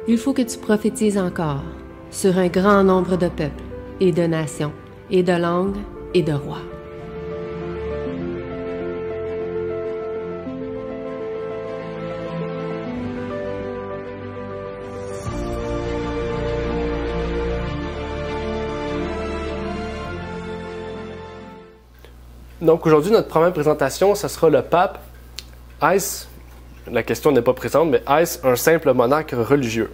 Il faut que tu prophétises encore sur un grand nombre de peuples et de nations et de langues et de rois. Donc aujourd'hui, notre première présentation, ce sera le pape. Est-ce, la question n'est pas présente, mais est-ce un simple monarque religieux?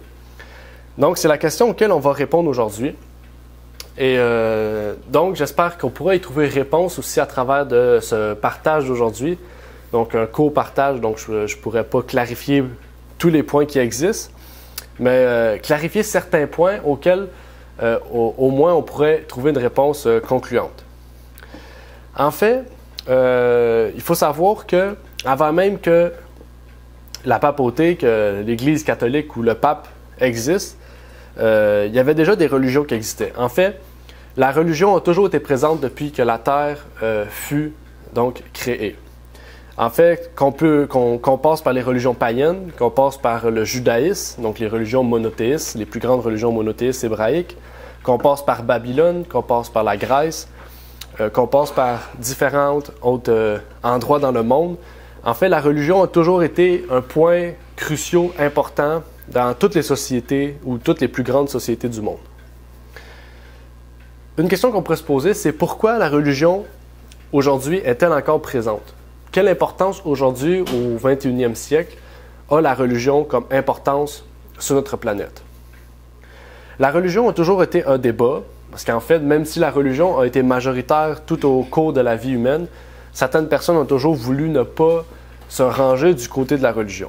Donc c'est la question auquel on va répondre aujourd'hui. Et donc j'espère qu'on pourra y trouver réponse aussi à travers de ce partage d'aujourd'hui. Donc un co-partage, donc je ne pourrais pas clarifier tous les points qui existent, mais clarifier certains points auxquels au moins on pourrait trouver une réponse concluante. En fait, il faut savoir que, avant même que la papauté, que l'Église catholique ou le pape existe, il y avait déjà des religions qui existaient. En fait, la religion a toujours été présente depuis que la Terre fut donc créée. En fait, qu'on passe par les religions païennes, qu'on passe par le judaïsme, donc les religions monothéistes, les plus grandes religions monothéistes hébraïques, qu'on passe par Babylone, qu'on passe par la Grèce, qu'on passe par différents autres endroits dans le monde. En fait, la religion a toujours été un point crucial, important dans toutes les sociétés ou toutes les plus grandes sociétés du monde. Une question qu'on pourrait se poser, c'est pourquoi la religion aujourd'hui est-elle encore présente? Quelle importance aujourd'hui, au 21e siècle, a la religion comme importance sur notre planète? La religion a toujours été un débat. Parce qu'en fait, même si la religion a été majoritaire tout au cours de la vie humaine, certaines personnes ont toujours voulu ne pas se ranger du côté de la religion.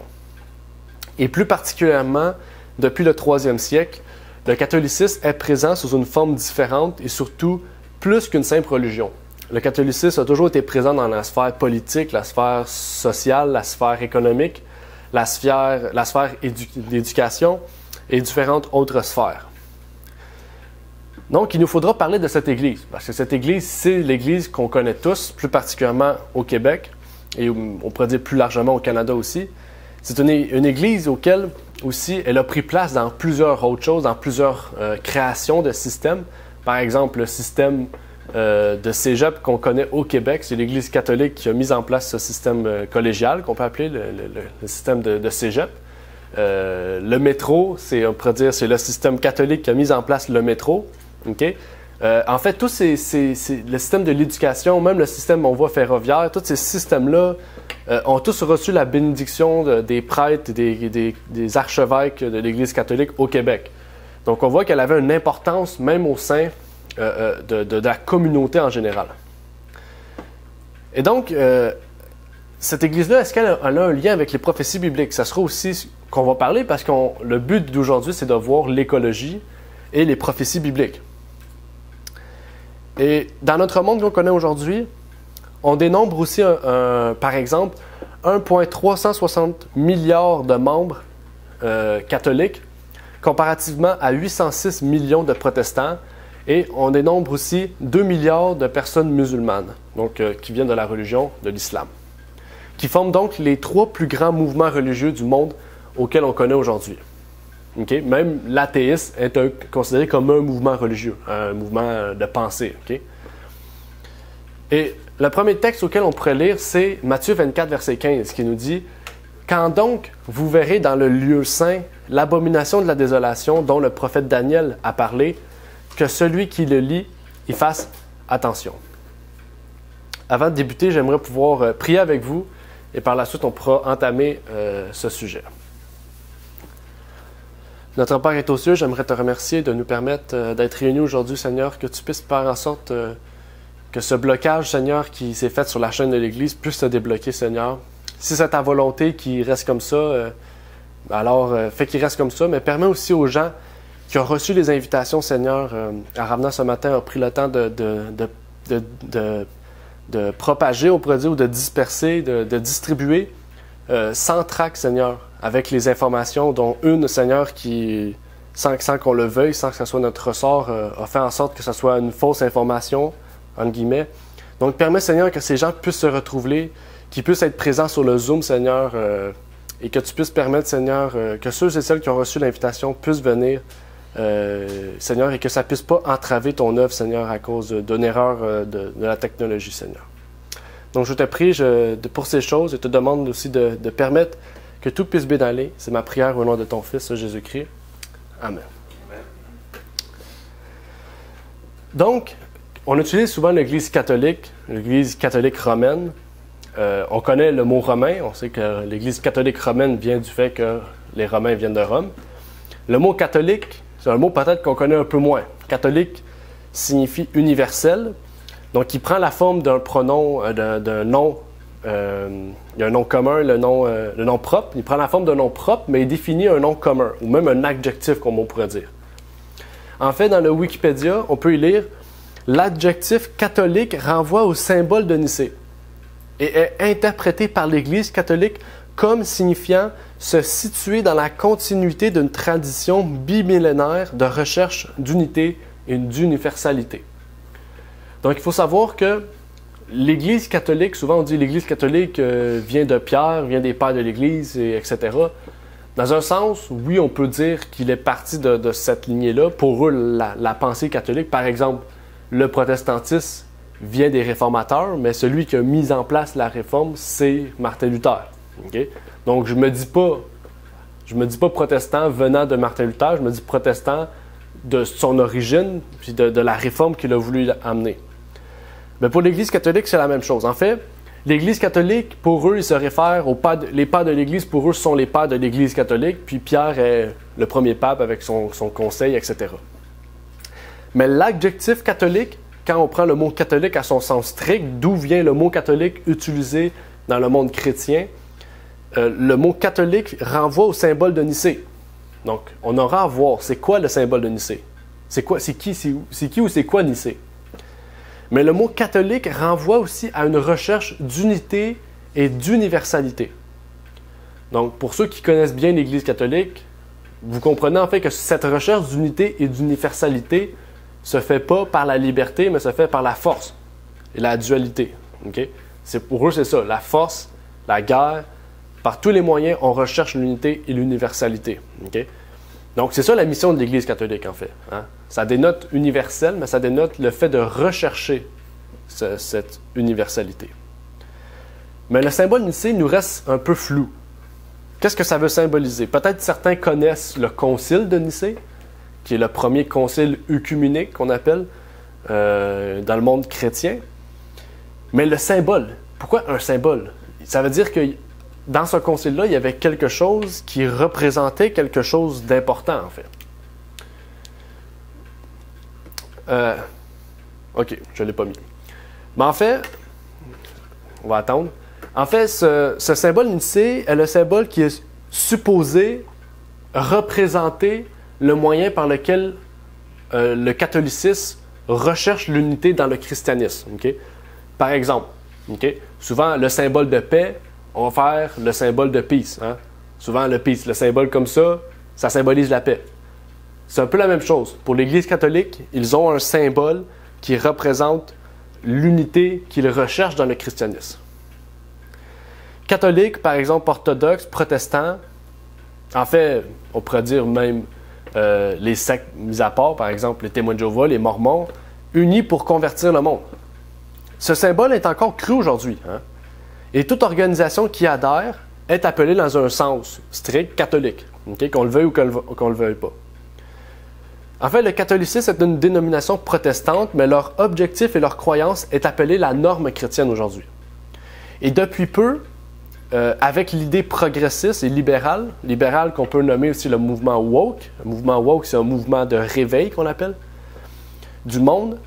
Et plus particulièrement, depuis le 3e siècle, le catholicisme est présent sous une forme différente et surtout plus qu'une simple religion. Le catholicisme a toujours été présent dans la sphère politique, la sphère sociale, la sphère économique, la sphère d'éducation et différentes autres sphères. Donc, il nous faudra parler de cette Église, parce que cette Église, c'est l'Église qu'on connaît tous, plus particulièrement au Québec, et on pourrait dire plus largement au Canada aussi. C'est une Église auquel aussi elle a pris place dans plusieurs autres choses, dans plusieurs créations de systèmes. Par exemple, le système de cégep qu'on connaît au Québec, c'est l'Église catholique qui a mis en place ce système collégial, qu'on peut appeler le système de cégep. Le métro, on pourrait dire, c'est le système catholique qui a mis en place le métro. Okay? En fait, le système de l'éducation, même le système, on voit, ferroviaire, tous ces systèmes-là ont tous reçu la bénédiction des prêtres et des archevêques de l'Église catholique au Québec. Donc, on voit qu'elle avait une importance même au sein de la communauté en général. Et donc, cette Église-là, est-ce qu'elle a un lien avec les prophéties bibliques? Ça sera aussi qu'on va parler parce que le but d'aujourd'hui, c'est de voir l'écologie et les prophéties bibliques. Et dans notre monde qu'on connaît aujourd'hui, on dénombre aussi, par exemple, 1,360 milliards de membres catholiques, comparativement à 806 millions de protestants, et on dénombre aussi 2 milliards de personnes musulmanes, donc qui viennent de la religion de l'islam, qui forment donc les 3 plus grands mouvements religieux du monde auxquels on connaît aujourd'hui. Okay? Même l'athéisme est considéré comme un mouvement religieux, un mouvement de pensée. Okay? Et le premier texte auquel on pourrait lire, c'est Matthieu 24, verset 15, qui nous dit « Quand donc vous verrez dans le lieu saint l'abomination de la désolation dont le prophète Daniel a parlé, que celui qui le lit y fasse attention. » Avant de débuter, j'aimerais pouvoir prier avec vous et par la suite, on pourra entamer ce sujet. Notre Père est aux cieux, j'aimerais te remercier de nous permettre d'être réunis aujourd'hui, Seigneur, que tu puisses faire en sorte que ce blocage, Seigneur, qui s'est fait sur la chaîne de l'Église puisse se débloquer, Seigneur. Si c'est ta volonté qu'il reste comme ça, alors fais qu'il reste comme ça, mais permets aussi aux gens qui ont reçu les invitations, Seigneur, à Ravena ce matin, ont pris le temps de propager, on pourrait dire, ou de disperser, de distribuer, sans trac, Seigneur, avec les informations, dont une, Seigneur, qui, sans qu'on le veuille, sans que ce soit notre ressort, a fait en sorte que ce soit une fausse information, entre guillemets. Donc, permets, Seigneur, que ces gens puissent se retrouver, qu'ils puissent être présents sur le Zoom, Seigneur, et que tu puisses permettre, Seigneur, que ceux et celles qui ont reçu l'invitation puissent venir, Seigneur, et que ça ne puisse pas entraver ton œuvre, Seigneur, à cause d'une erreur de la technologie, Seigneur. Donc, je te prie pour ces choses et te demande aussi de permettre que tout puisse bien aller. C'est ma prière au nom de ton Fils, Jésus-Christ. Amen. Donc, on utilise souvent l'Église catholique romaine. On connaît le mot romain. On sait que l'Église catholique romaine vient du fait que les Romains viennent de Rome. Le mot catholique, c'est un mot peut-être qu'on connaît un peu moins. Catholique signifie universel. Donc, il prend la forme d'un pronom, d'un nom. Il y a un nom commun, le nom propre. Il prend la forme d'un nom propre, mais il définit un nom commun, ou même un adjectif, comme on pourrait dire. En fait, dans le Wikipédia, on peut y lire « L'adjectif catholique renvoie au symbole de Nicée et est interprété par l'Église catholique comme signifiant se situer dans la continuité d'une tradition bimillénaire de recherche d'unité et d'universalité. » Donc, il faut savoir que l'Église catholique, souvent on dit l'Église catholique vient de Pierre, vient des pères de l'Église, etc. Dans un sens, oui, on peut dire qu'il est parti de cette lignée-là. Pour eux, la pensée catholique, par exemple, le protestantisme vient des réformateurs, mais celui qui a mis en place la réforme, c'est Martin Luther. Okay? Donc, je me dis pas protestant venant de Martin Luther, je me dis protestant de son origine, puis de la réforme qu'il a voulu amener. Mais pour l'Église catholique, c'est la même chose. En fait, l'Église catholique, pour eux, ils se réfèrent aux pères, les pères de l'Église, pour eux, sont les pères de l'Église catholique, puis Pierre est le premier pape avec son conseil, etc. Mais l'adjectif catholique, quand on prend le mot catholique à son sens strict, d'où vient le mot catholique utilisé dans le monde chrétien, le mot catholique renvoie au symbole de Nicée. Donc, on aura à voir, c'est quoi le symbole de Nicée? C'est qui ou c'est quoi Nicée? Mais le mot catholique renvoie aussi à une recherche d'unité et d'universalité. Donc, pour ceux qui connaissent bien l'Église catholique, vous comprenez en fait que cette recherche d'unité et d'universalité se fait pas par la liberté, mais se fait par la force et la dualité. Okay? Pour eux, c'est ça, la force, la guerre. Par tous les moyens, on recherche l'unité et l'universalité. Okay? Donc, c'est ça la mission de l'Église catholique, en fait. Hein? Ça dénote universel, mais ça dénote le fait de rechercher cette universalité. Mais le symbole Nicée nous reste un peu flou. Qu'est-ce que ça veut symboliser? Peut-être certains connaissent le concile de Nicée, qui est le premier concile œcuménique qu'on appelle dans le monde chrétien. Mais le symbole, pourquoi un symbole? Ça veut dire que dans ce concile-là, il y avait quelque chose qui représentait quelque chose d'important, en fait. OK, je ne l'ai pas mis. Mais en fait, on va attendre. En fait, ce symbole Nicée est le symbole qui est supposé représenter le moyen par lequel le catholicisme recherche l'unité dans le christianisme. Okay? Par exemple, okay? Souvent, le symbole de paix, on va faire le symbole de peace. Hein? Souvent, le peace, le symbole comme ça symbolise la paix. C'est un peu la même chose. Pour l'Église catholique, ils ont un symbole qui représente l'unité qu'ils recherchent dans le christianisme. Catholique, par exemple, orthodoxe, protestant, en fait, on pourrait dire même les sectes mis à part, par exemple les témoins de Jéhovah, les mormons, unis pour convertir le monde. Ce symbole est encore cru aujourd'hui. Hein? Et toute organisation qui adhère est appelée dans un sens strict catholique, okay? Qu'on le veuille ou qu'on ne le veuille pas. En fait, le catholicisme est une dénomination protestante, mais leur objectif et leur croyance est appelée la norme chrétienne aujourd'hui. Et depuis peu, avec l'idée progressiste et libérale qu'on peut nommer aussi le mouvement woke. Le mouvement woke, c'est un mouvement de réveil qu'on appelle, du monde.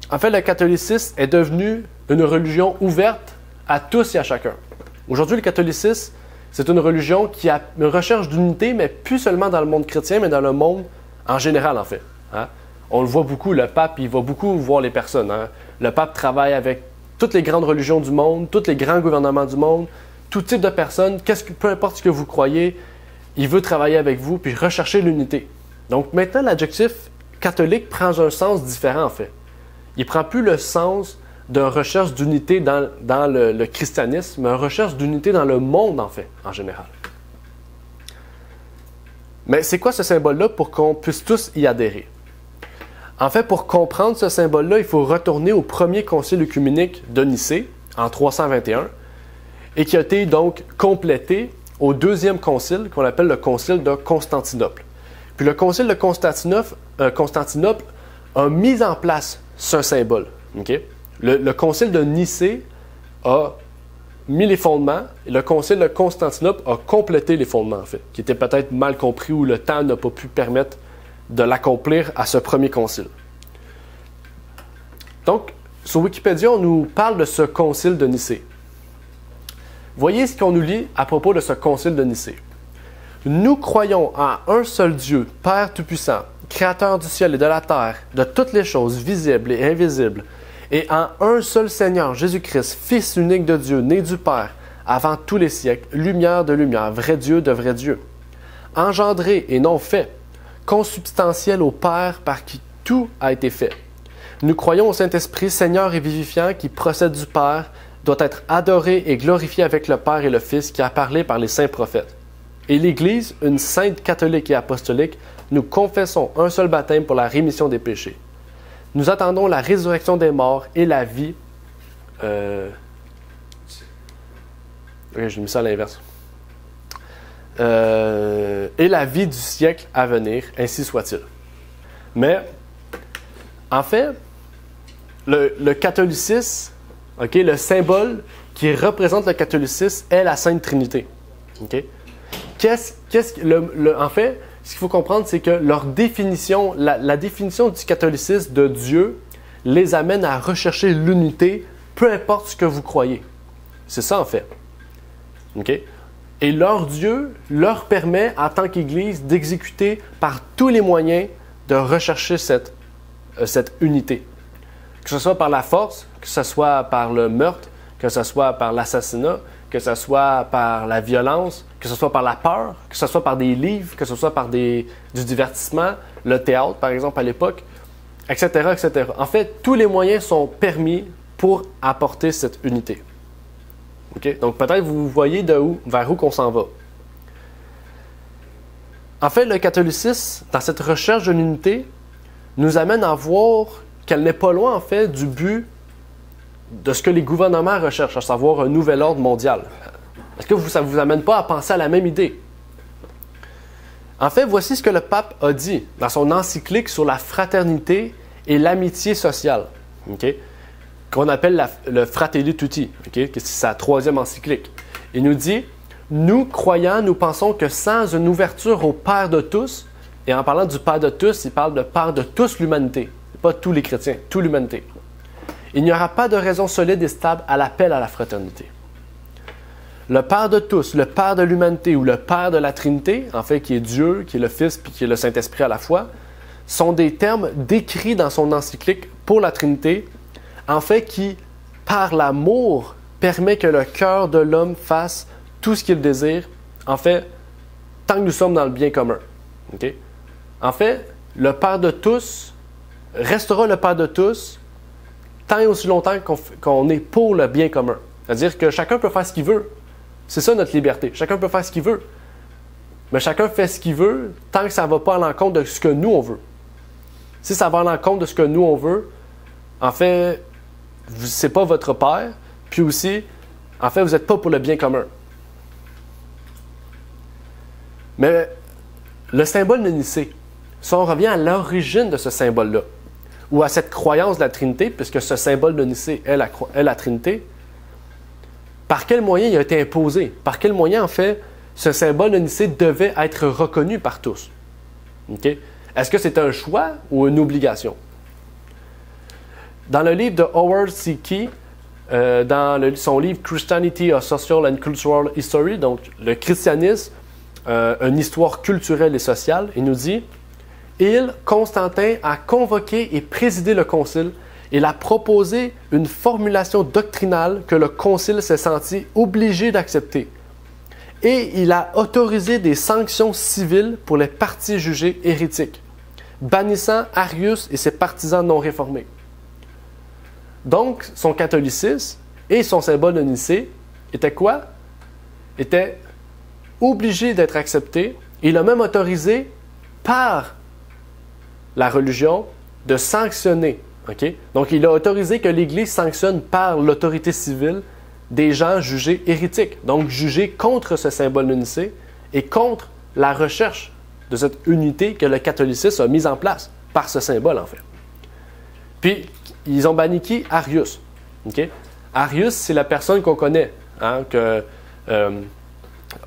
En fait, le catholicisme est devenu une religion ouverte à tous et à chacun. Aujourd'hui, le catholicisme, c'est une religion qui a une recherche d'unité, mais plus seulement dans le monde chrétien, mais dans le monde en général, en fait. Hein? On le voit beaucoup, le pape, il va beaucoup voir les personnes. Hein? Le pape travaille avec toutes les grandes religions du monde, tous les grands gouvernements du monde, tout type de personnes, peu importe ce que vous croyez, il veut travailler avec vous puis rechercher l'unité. Donc maintenant, l'adjectif catholique prend un sens différent en fait. Il ne prend plus le sens d'une recherche d'unité dans le christianisme, mais une recherche d'unité dans le monde en fait, en général. Mais c'est quoi ce symbole-là pour qu'on puisse tous y adhérer? En fait, pour comprendre ce symbole-là, il faut retourner au premier concile œcuménique de Nicée, en 321, et qui a été donc complété au deuxième concile, qu'on appelle le concile de Constantinople. Puis le concile de Constantinople a mis en place ce symbole. Okay? Le concile de Nicée a mis les fondements, et le concile de Constantinople a complété les fondements, en fait, qui étaient peut-être mal compris ou le temps n'a pas pu permettre de l'accomplir à ce premier concile. Donc, sur Wikipédia, on nous parle de ce concile de Nicée. Voyez ce qu'on nous lit à propos de ce concile de Nicée. Nous croyons en un seul Dieu, Père Tout-Puissant, Créateur du ciel et de la terre, de toutes les choses visibles et invisibles, et en un seul Seigneur, Jésus-Christ, Fils unique de Dieu, né du Père, avant tous les siècles, lumière de lumière, vrai Dieu de vrai Dieu, engendré et non fait, consubstantiel au Père par qui tout a été fait. Nous croyons au Saint-Esprit, Seigneur et vivifiant, qui procède du Père, doit être adoré et glorifié avec le Père et le Fils, qui a parlé par les saints prophètes. Et l'Église, une sainte catholique et apostolique, nous confessons un seul baptême pour la rémission des péchés. Nous attendons la résurrection des morts et la vie... Ok, j'ai mis ça à l'inverse. Et la vie du siècle à venir, ainsi soit-il. Mais, en fait, le catholicisme, okay, le symbole qui représente le catholicisme est la Sainte Trinité. Okay? En fait, ce qu'il faut comprendre, c'est que leur définition, la définition du catholicisme de Dieu les amène à rechercher l'unité, peu importe ce que vous croyez. C'est ça, en fait. Okay? Et leur Dieu leur permet, en tant qu'Église, d'exécuter par tous les moyens de rechercher cette unité. Que ce soit par la force, que ce soit par le meurtre, que ce soit par l'assassinat, que ce soit par la violence, que ce soit par la peur, que ce soit par des livres, que ce soit par du divertissement, le théâtre, par exemple, à l'époque, etc., etc. En fait, tous les moyens sont permis pour apporter cette unité. Okay? Donc, peut-être vous voyez vers où qu'on s'en va. En fait, le catholicisme, dans cette recherche de l'unité, nous amène à voir qu'elle n'est pas loin, en fait, du but de ce que les gouvernements recherchent, à savoir un nouvel ordre mondial. Est-ce que ça ne vous amène pas à penser à la même idée? En fait, voici ce que le pape a dit dans son encyclique sur la fraternité et l'amitié sociale, okay? Qu'on appelle le Fratelli Tutti, okay? C'est sa troisième encyclique. Il nous dit « Nous, croyants, nous pensons que sans une ouverture au Père de tous, et en parlant du Père de tous, il parle de Père de toute l'humanité, pas tous les chrétiens, toute l'humanité. Il n'y aura pas de raison solide et stable à l'appel à la fraternité. Le Père de tous, le Père de l'humanité ou le Père de la Trinité, en fait, qui est Dieu, qui est le Fils puis qui est le Saint-Esprit à la fois, sont des termes décrits dans son encyclique pour la Trinité, en fait, qui, par l'amour, permet que le cœur de l'homme fasse tout ce qu'il désire, en fait, tant que nous sommes dans le bien commun. Okay? En fait, le Père de tous restera le Père de tous tant et aussi longtemps qu'on est pour le bien commun. C'est-à-dire que chacun peut faire ce qu'il veut. C'est ça notre liberté. Chacun peut faire ce qu'il veut. Mais chacun fait ce qu'il veut tant que ça ne va pas à l'encontre de ce que nous, on veut. Si ça va à l'encontre de ce que nous, on veut, en fait, c'est pas votre Père. Puis aussi, en fait, vous n'êtes pas pour le bien commun. Mais le symbole de Nicée, si on revient à l'origine de ce symbole-là, ou à cette croyance de la Trinité, puisque ce symbole de Nicée est la Trinité, par quel moyen il a été imposé? Par quel moyen, en fait, ce symbole de Nicée devait être reconnu par tous? Okay? Est-ce que c'est un choix ou une obligation? Dans le livre de Howard C. Key, dans son livre Christianity, a Social and Cultural History, donc le christianisme, une histoire culturelle et sociale, il nous dit « Constantin, a convoqué et présidé le concile. Il a proposé une formulation doctrinale que le concile s'est senti obligé d'accepter. Et il a autorisé des sanctions civiles pour les partis jugés hérétiques, bannissant Arius et ses partisans non réformés. » Donc, son catholicisme et son symbole de Nicée étaient quoi? Étaient obligés d'être acceptés Il a même autorisé par la religion de sanctionner. Okay? Donc, il a autorisé que l'Église sanctionne par l'autorité civile des gens jugés hérétiques, donc jugés contre ce symbole de Nicée et contre la recherche de cette unité que le catholicisme a mise en place par ce symbole, en fait. Puis, ils ont banni qui? Arius. Okay? Arius, c'est la personne qu'on connaît, hein,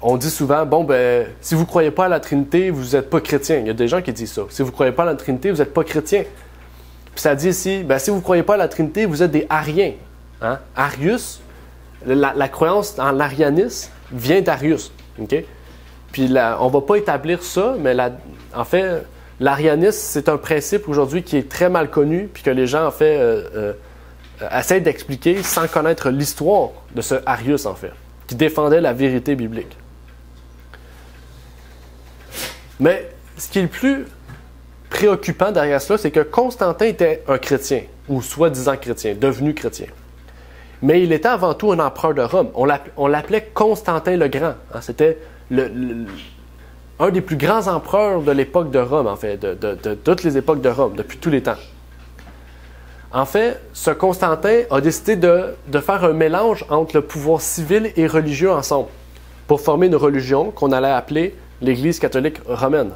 on dit souvent, bon, ben, si vous ne croyez pas à la Trinité, vous n'êtes pas chrétien. Il y a des gens qui disent ça. Si vous ne croyez pas à la Trinité, vous n'êtes pas chrétien. Puis ça dit ici, ben, si vous ne croyez pas à la Trinité, vous êtes des ariens. Hein? Arius, la croyance en l'arianisme vient d'Arius. Okay? Puis on ne va pas établir ça, mais en fait, l'arianisme, c'est un principe aujourd'hui qui est très mal connu, puis que les gens, en fait, essayent d'expliquer sans connaître l'histoire de ce Arius, en fait, qui défendait la vérité biblique. Mais ce qui est le plus préoccupant derrière cela, c'est que Constantin était un chrétien, ou soi-disant chrétien, devenu chrétien. Mais il était avant tout un empereur de Rome. On l'appelait Constantin le Grand. Hein, c'était un des plus grands empereurs de l'époque de Rome, en fait, de toutes les époques de Rome, depuis tous les temps. En fait, ce Constantin a décidé de faire un mélange entre le pouvoir civil et religieux ensemble pour former une religion qu'on allait appeler l'Église catholique romaine.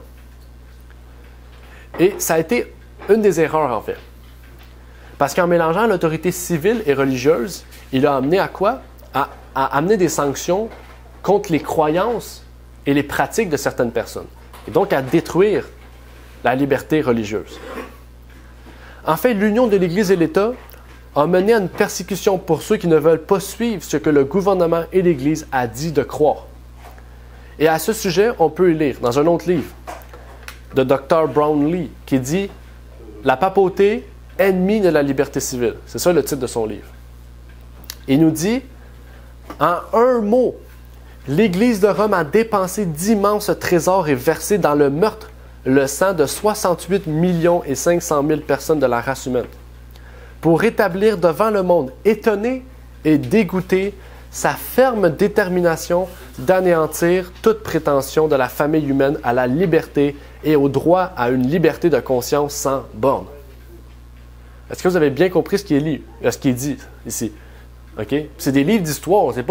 Et ça a été une des erreurs, en fait. Parce qu'en mélangeant l'autorité civile et religieuse, il a amené à quoi? À amener des sanctions contre les croyances et les pratiques de certaines personnes. Et donc à détruire la liberté religieuse. En fait, l'union de l'Église et l'État a mené à une persécution pour ceux qui ne veulent pas suivre ce que le gouvernement et l'Église a dit de croire. Et à ce sujet, on peut lire dans un autre livre de Dr. Brownlee qui dit « La papauté, ennemie de la liberté civile ». C'est ça le titre de son livre. Il nous dit « En un mot, l'Église de Rome a dépensé d'immenses trésors et versé dans le meurtre le sang de 68 500 000 personnes de la race humaine, pour établir devant le monde étonné et dégoûté sa ferme détermination d'anéantir toute prétention de la famille humaine à la liberté et au droit à une liberté de conscience sans borne. » Est-ce que vous avez bien compris ce qui est dit ici? Okay? C'est des livres d'histoire, c'est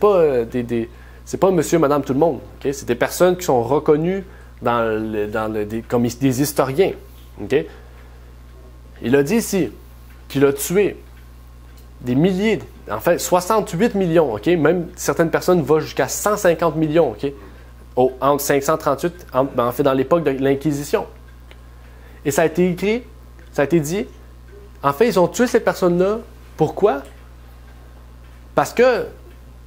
pas monsieur, madame, tout le monde. Okay? C'est des personnes qui sont reconnues comme des historiens. Okay? Il a dit ici qu'il a tué des milliers, en fait 68 millions, okay? Même certaines personnes vont jusqu'à 150 millions, okay? Entre 538, en fait dans l'époque de l'Inquisition. Et ça a été écrit, ça a été dit, en fait ils ont tué ces personnes-là, pourquoi? Parce que,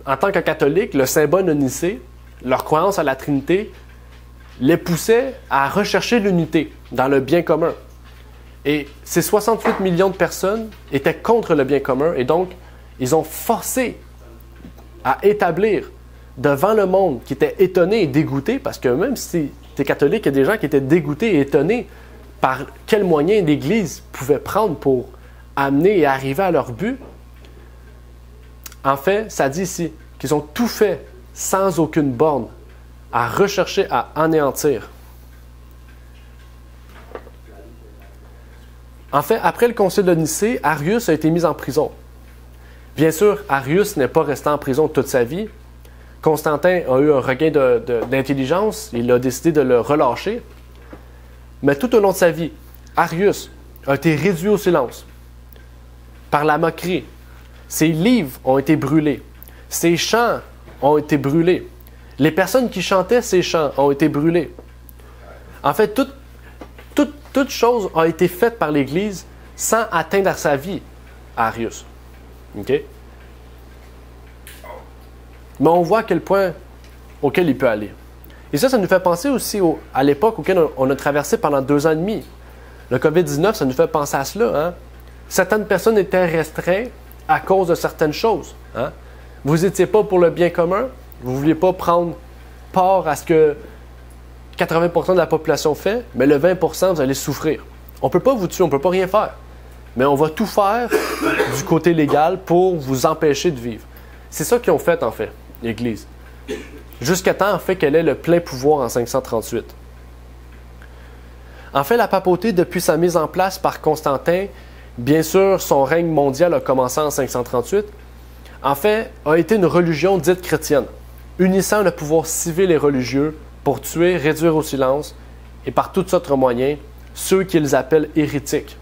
en tant que catholique, le symbole de Nicée, leur croyance à la Trinité, les poussait à rechercher l'unité dans le bien commun. Et ces 68 millions de personnes étaient contre le bien commun et donc ils ont forcé à établir devant le monde qui était étonné et dégoûté, parce que même si tu es catholique, il y a des gens qui étaient dégoûtés et étonnés par quels moyens l'Église pouvait prendre pour amener et arriver à leur but. En fait, ça dit ici qu'ils ont tout fait sans aucune borne à rechercher à anéantir. En fait, après le concile de Nicée, Arius a été mis en prison. Bien sûr, Arius n'est pas resté en prison toute sa vie. Constantin a eu un regain d'intelligence, il a décidé de le relâcher. Mais tout au long de sa vie, Arius a été réduit au silence par la moquerie. Ses livres ont été brûlés. Ses chants ont été brûlés. Les personnes qui chantaient ces chants ont été brûlées. En fait, toute chose a été faite par l'Église sans atteindre sa vie à Arius. Okay? Mais on voit à quel point auquel il peut aller. Et ça nous fait penser aussi à l'époque auquel on a traversé pendant 2 ans et demi. Le COVID-19, ça nous fait penser à cela. Hein? Certaines personnes étaient restreintes à cause de certaines choses. Hein? Vous n'étiez pas pour le bien commun, vous ne vouliez pas prendre part à ce que 80% de la population fait, mais le 20%, vous allez souffrir. On ne peut pas vous tuer, on ne peut pas rien faire. Mais on va tout faire du côté légal pour vous empêcher de vivre. C'est ça qu'ils ont fait, en fait, l'Église. jusqu'à temps en fait qu'elle ait le plein pouvoir en 538. En fait, la papauté, depuis sa mise en place par Constantin, bien sûr, son règne mondial a commencé en 538, en fait, a été une religion dite chrétienne, unissant le pouvoir civil et religieux pour tuer, réduire au silence et par tous autres moyens ceux qu'ils appellent hérétiques.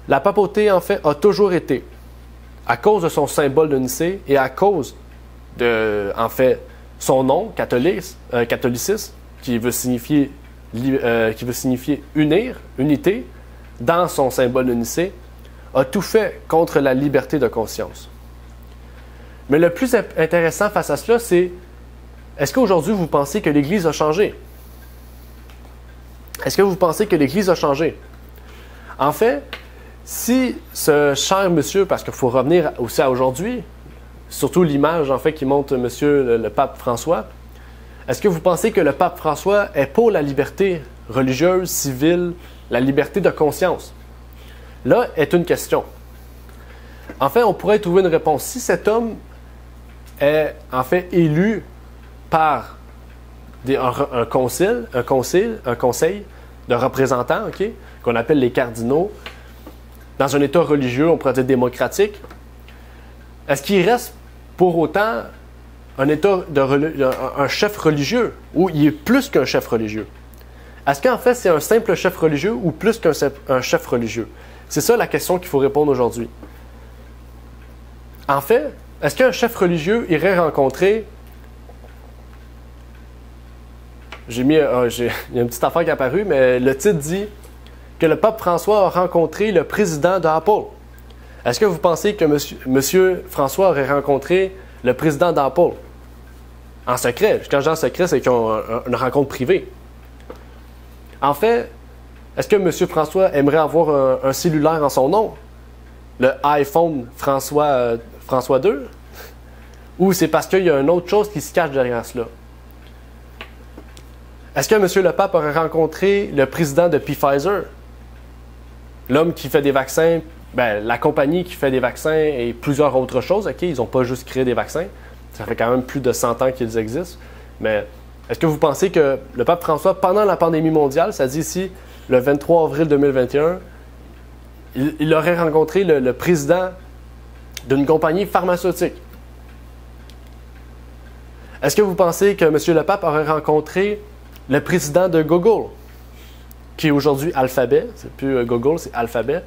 La papauté, en fait, a toujours été, à cause de son symbole de Nicée et à cause de, en fait, son nom, catholicisme, qui veut signifier unir, unité, dans son symbole de Nicée, a tout fait contre la liberté de conscience. Mais le plus intéressant face à cela, c'est est-ce qu'aujourd'hui vous pensez que l'Église a changé? Est-ce que vous pensez que l'Église a changé? En fait, si ce cher monsieur, parce qu'il faut revenir aussi à aujourd'hui, surtout l'image en fait qui montre monsieur le pape François, est-ce que vous pensez que le pape François est pour la liberté religieuse, civile, la liberté de conscience? Là est une question. En fait, on pourrait trouver une réponse. Si cet homme est en fait élu par un conseil de représentants, okay, qu'on appelle les cardinaux, dans un État religieux, on pourrait dire démocratique, est-ce qu'il reste pour autant un chef religieux ou il est plus qu'un chef religieux? Est-ce qu'en fait c'est un simple chef religieux ou plus qu'un chef religieux? C'est ça la question qu'il faut répondre aujourd'hui. En fait, est-ce qu'un chef religieux irait rencontrer... il y a une petite affaire qui est apparue, mais le titre dit que le pape François a rencontré le président d'Apple. Est-ce que vous pensez que monsieur François aurait rencontré le président d'Apple? En secret. Quand je dis en secret, c'est qu'ils ont une rencontre privée. En fait, est-ce que monsieur François aimerait avoir un cellulaire en son nom? Le iPhone François II? Ou c'est parce qu'il y a une autre chose qui se cache derrière cela? Est-ce que monsieur le pape aurait rencontré le président de Pfizer? L'homme qui fait des vaccins, la compagnie qui fait des vaccins et plusieurs autres choses, OK? Ils n'ont pas juste créé des vaccins. Ça fait quand même plus de 100 ans qu'ils existent. Mais est-ce que vous pensez que le pape François, pendant la pandémie mondiale, ça dit ici, le 23 avril 2021, il aurait rencontré le président d'une compagnie pharmaceutique? Est-ce que vous pensez que monsieur le pape aurait rencontré le président de Google, qui est aujourd'hui Alphabet, c'est plus Google, c'est Alphabet?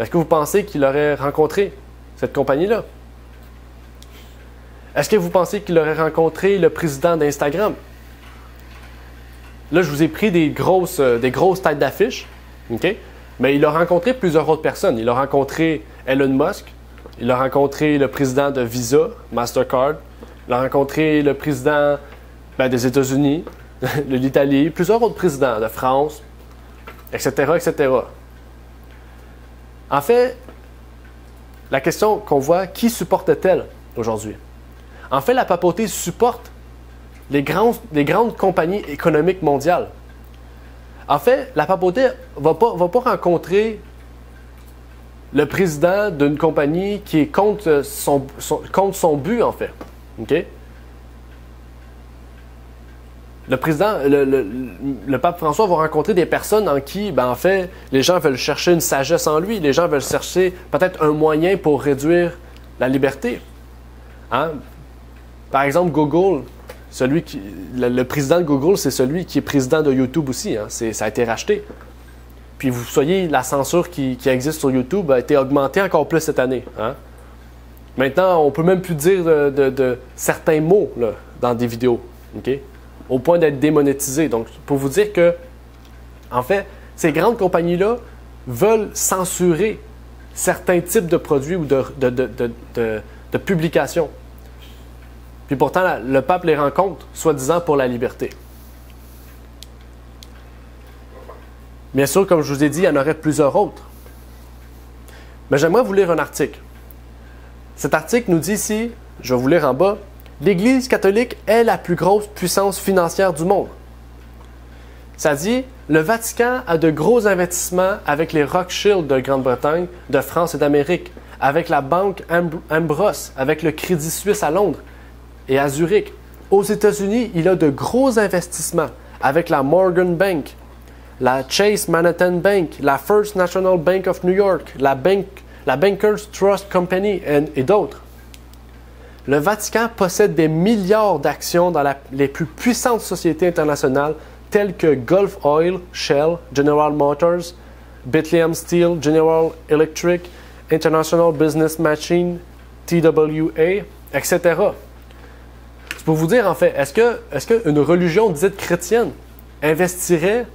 Est-ce que vous pensez qu'il aurait rencontré cette compagnie-là? Est-ce que vous pensez qu'il aurait rencontré le président d'Instagram? Là, je vous ai pris des grosses têtes d'affiche, OK? Mais il a rencontré plusieurs autres personnes. Il a rencontré Elon Musk, il a rencontré le président de Visa, Mastercard, il a rencontré le président des États-Unis, de l'Italie, plusieurs autres présidents de France, etc., etc. En fait, la question qu'on voit, qui supporte-t-elle aujourd'hui? En fait, la papauté supporte les grandes compagnies économiques mondiales. En fait, la papauté ne va pas rencontrer le président d'une compagnie qui est contre son but, en fait. OK? Le pape François va rencontrer des personnes en qui, en fait, les gens veulent chercher une sagesse en lui. Les gens veulent chercher peut-être un moyen pour réduire la liberté. Hein? Par exemple, Google, le président de Google, c'est celui qui est président de YouTube aussi. Hein? Ça a été racheté. Puis vous voyez, la censure qui existe sur YouTube a été augmentée encore plus cette année. Hein? Maintenant, on ne peut même plus dire de certains mots là, dans des vidéos. OK? Au point d'être démonétisé. Donc, pour vous dire que, en fait, ces grandes compagnies-là veulent censurer certains types de produits ou de publications. Puis pourtant, le pape les rencontre, soi-disant pour la liberté. Bien sûr, comme je vous ai dit, il y en aurait plusieurs autres. Mais j'aimerais vous lire un article. Cet article nous dit ici, je vais vous lire en bas, l'Église catholique est la plus grosse puissance financière du monde. Ça dit, le Vatican a de gros investissements avec les Rothschild de Grande-Bretagne, de France et d'Amérique, avec la banque Ambros, avec le Crédit Suisse à Londres et à Zurich, Aux États-Unis, il y a de gros investissements avec la Morgan Bank, la Chase Manhattan Bank, la First National Bank of New York, la Bankers Trust Company et d'autres. Le Vatican possède des milliards d'actions dans les plus puissantes sociétés internationales telles que Gulf Oil, Shell, General Motors, Bethlehem Steel, General Electric, International Business Machine, TWA, etc. C'est pour vous dire, en fait, est-ce qu'une religion dite chrétienne investirait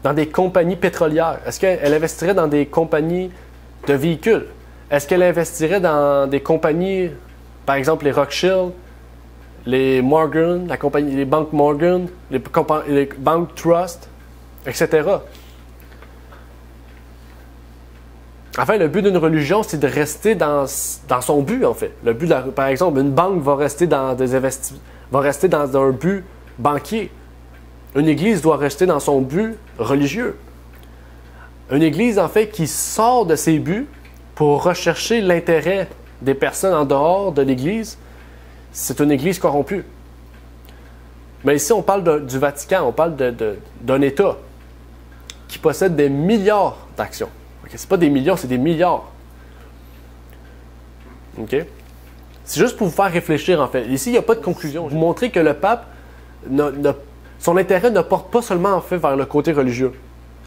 dans des compagnies pétrolières? Est-ce qu'elle investirait dans des compagnies de véhicules? Est-ce qu'elle investirait dans des compagnies, par exemple les Rothschild, les Morgan, les banques Morgan, les banques Trust, etc.? Enfin, le but d'une religion, c'est de rester dans son but, en fait. Le but, par exemple, une banque va rester dans un but banquier. Une église doit rester dans son but religieux. Une église, en fait, qui sort de ses buts pour rechercher l'intérêt des personnes en dehors de l'église, c'est une église corrompue. Mais ici, on parle du Vatican, on parle d'un État qui possède des milliards d'actions. Okay? Ce n'est pas des millions, c'est des milliards. Okay? C'est juste pour vous faire réfléchir, en fait. Ici, il n'y a pas de conclusion. Vous montrer que le pape, son intérêt ne porte pas seulement, en fait, vers le côté religieux,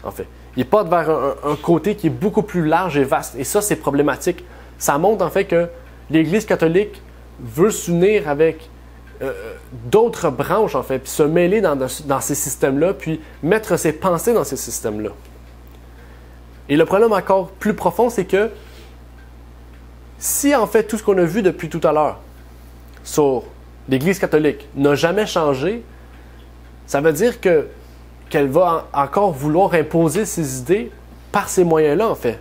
en fait. Il porte vers un côté qui est beaucoup plus large et vaste. Et ça, c'est problématique. Ça montre, en fait, que l'Église catholique veut s'unir avec d'autres branches, en fait, puis se mêler dans ces systèmes-là, puis mettre ses pensées dans ces systèmes-là. Et le problème encore plus profond, c'est que si, en fait, tout ce qu'on a vu depuis tout à l'heure sur l'Église catholique n'a jamais changé, ça veut dire qu'elle va encore vouloir imposer ses idées par ces moyens-là, en fait.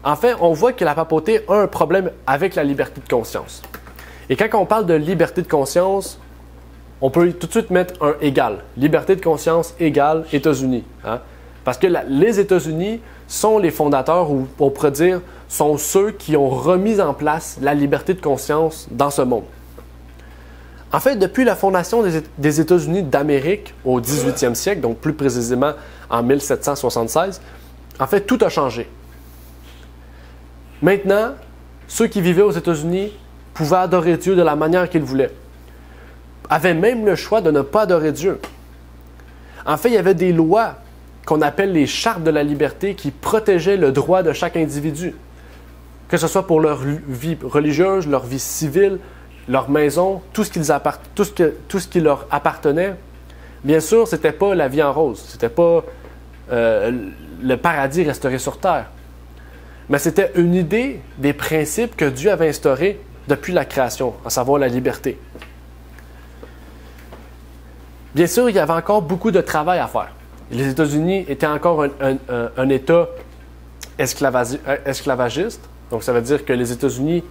En fait, on voit que la papauté a un problème avec la liberté de conscience. Et quand on parle de liberté de conscience, on peut tout de suite mettre un égal. Liberté de conscience égale États-Unis. Hein? Parce que les États-Unis sont les fondateurs, ou on pourrait dire, sont ceux qui ont remis en place la liberté de conscience dans ce monde. En fait, depuis la fondation des États-Unis d'Amérique au 18e siècle, donc plus précisément en 1776, en fait, tout a changé. Maintenant, ceux qui vivaient aux États-Unis pouvaient adorer Dieu de la manière qu'ils voulaient. Avaient même le choix de ne pas adorer Dieu. En fait, il y avait des lois qu'on appelle les chartes de la liberté qui protégeaient le droit de chaque individu. Que ce soit pour leur vie religieuse, leur vie civile, leur maison, tout ce qui leur appartenait. Bien sûr, ce n'était pas la vie en rose. Ce n'était pas le paradis resterait sur terre. Mais c'était une idée des principes que Dieu avait instaurés depuis la création, à savoir la liberté. Bien sûr, il y avait encore beaucoup de travail à faire. Les États-Unis étaient encore un État esclavagiste. Donc, ça veut dire que les États-Unis